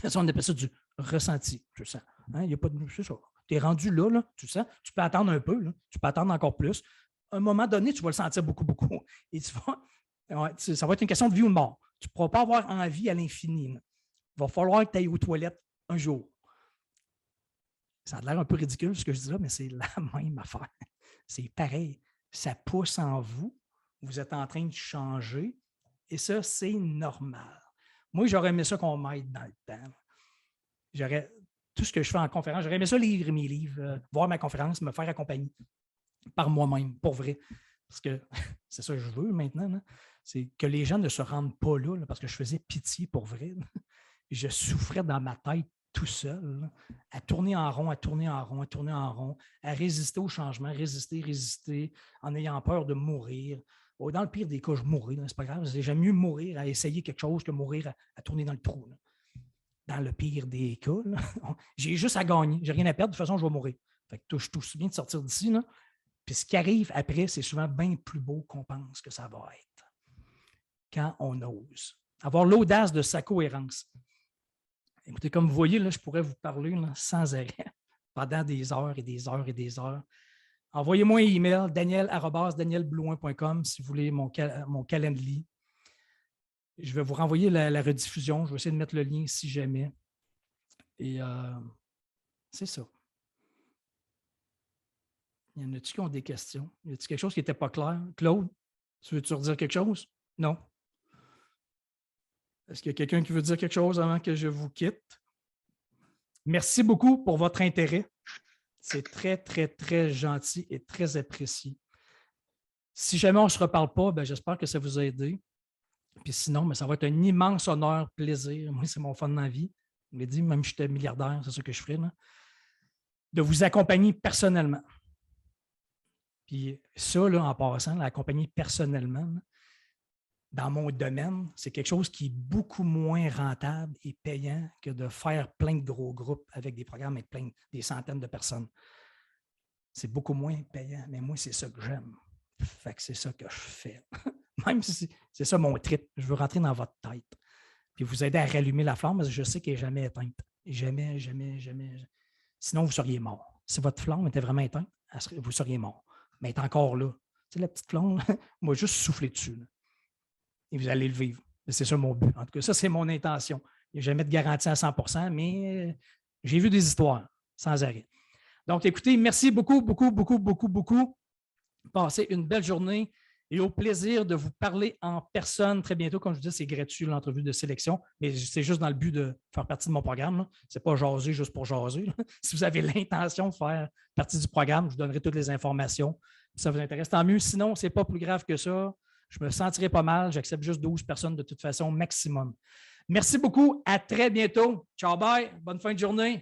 Ça, on appelle ça du ressenti, tu le sens. Hein? Il n'y a pas de. C'est ça. Tu es rendu là, tu le sens. Tu peux attendre un peu, là, tu peux attendre encore plus. À un moment donné, tu vas le sentir beaucoup. Et ça va être une question de vie ou de mort. Tu ne pourras pas avoir envie à l'infini. Là. Il va falloir que tu ailles aux toilettes un jour. Ça a l'air un peu ridicule ce que je dis là, mais c'est la même affaire. C'est pareil. Ça pousse en vous. Vous êtes en train de changer. Et ça, c'est normal. Moi, j'aurais aimé ça qu'on m'aide dans le temps. Tout ce que je fais en conférence, j'aurais aimé ça lire mes livres, voir ma conférence, me faire accompagner par moi-même, pour vrai. Parce que c'est ça que je veux maintenant. Là. C'est que les gens ne se rendent pas là, parce que je faisais pitié pour vrai. Là. Je souffrais dans ma tête tout seul, là, à tourner en rond, à tourner en rond, à tourner en rond, à résister au changement, résister, en ayant peur de mourir. Dans le pire des cas, je mourrai, c'est pas grave. J'aime mieux mourir à essayer quelque chose que mourir à tourner dans le trou. Là. Dans le pire des cas, là, j'ai juste à gagner. J'ai rien à perdre. De toute façon, je vais mourir. Fait que je suis tout bien de sortir d'ici. Là. Puis ce qui arrive après, c'est souvent bien plus beau qu'on pense que ça va être. Quand on ose. Avoir l'audace de sa cohérence. Écoutez, comme vous voyez, là, je pourrais vous parler là, sans arrêt pendant des heures et des heures et des heures. Envoyez-moi un email, daniel@danielblouin.com si vous voulez mon calendrier. Je vais vous renvoyer la rediffusion. Je vais essayer de mettre le lien si jamais. Et c'est ça. Y en a-tu qui ont des questions? Y a-t-il quelque chose qui n'était pas clair? Claude, tu veux-tu redire quelque chose? Non? Est-ce qu'il y a quelqu'un qui veut dire quelque chose avant que je vous quitte? Merci beaucoup pour votre intérêt. C'est très, très, très gentil et très apprécié. Si jamais on ne se reparle pas, ben, j'espère que ça vous a aidé. Puis sinon, ben, ça va être un immense honneur, plaisir. Moi, c'est mon fun dans la vie. Je l'ai dit, même si j'étais milliardaire, c'est ça que je ferais, là, de vous accompagner personnellement. Puis ça, là, en passant, l'accompagner personnellement, là, dans mon domaine, c'est quelque chose qui est beaucoup moins rentable et payant que de faire plein de gros groupes avec des programmes avec des centaines de personnes. C'est beaucoup moins payant, mais moi, c'est ça que j'aime. Fait que c'est ça que je fais. Même si c'est ça mon trip. Je veux rentrer dans votre tête. Puis vous aider à rallumer la flamme, parce que je sais qu'elle n'est jamais éteinte. Jamais, jamais, jamais. Sinon, vous seriez mort. Si votre flamme était vraiment éteinte, vous seriez mort. Mais elle est encore là. Tu sais, la petite flamme, moi, juste souffler dessus. Là. Et vous allez le vivre. C'est ça mon but. En tout cas, ça, c'est mon intention. Il n'y a jamais de garantie à 100%, mais j'ai vu des histoires sans arrêt. Donc, écoutez, merci beaucoup, beaucoup, beaucoup, beaucoup, beaucoup. Passez une belle journée et au plaisir de vous parler en personne très bientôt. Comme je vous dis, c'est gratuit l'entrevue de sélection, mais c'est juste dans le but de faire partie de mon programme. Ce n'est pas jaser juste pour jaser. Là. Si vous avez l'intention de faire partie du programme, je vous donnerai toutes les informations. Si ça vous intéresse, tant mieux. Sinon, ce n'est pas plus grave que ça. Je me sentirai pas mal. J'accepte juste 12 personnes de toute façon maximum. Merci beaucoup. À très bientôt. Ciao, bye. Bonne fin de journée.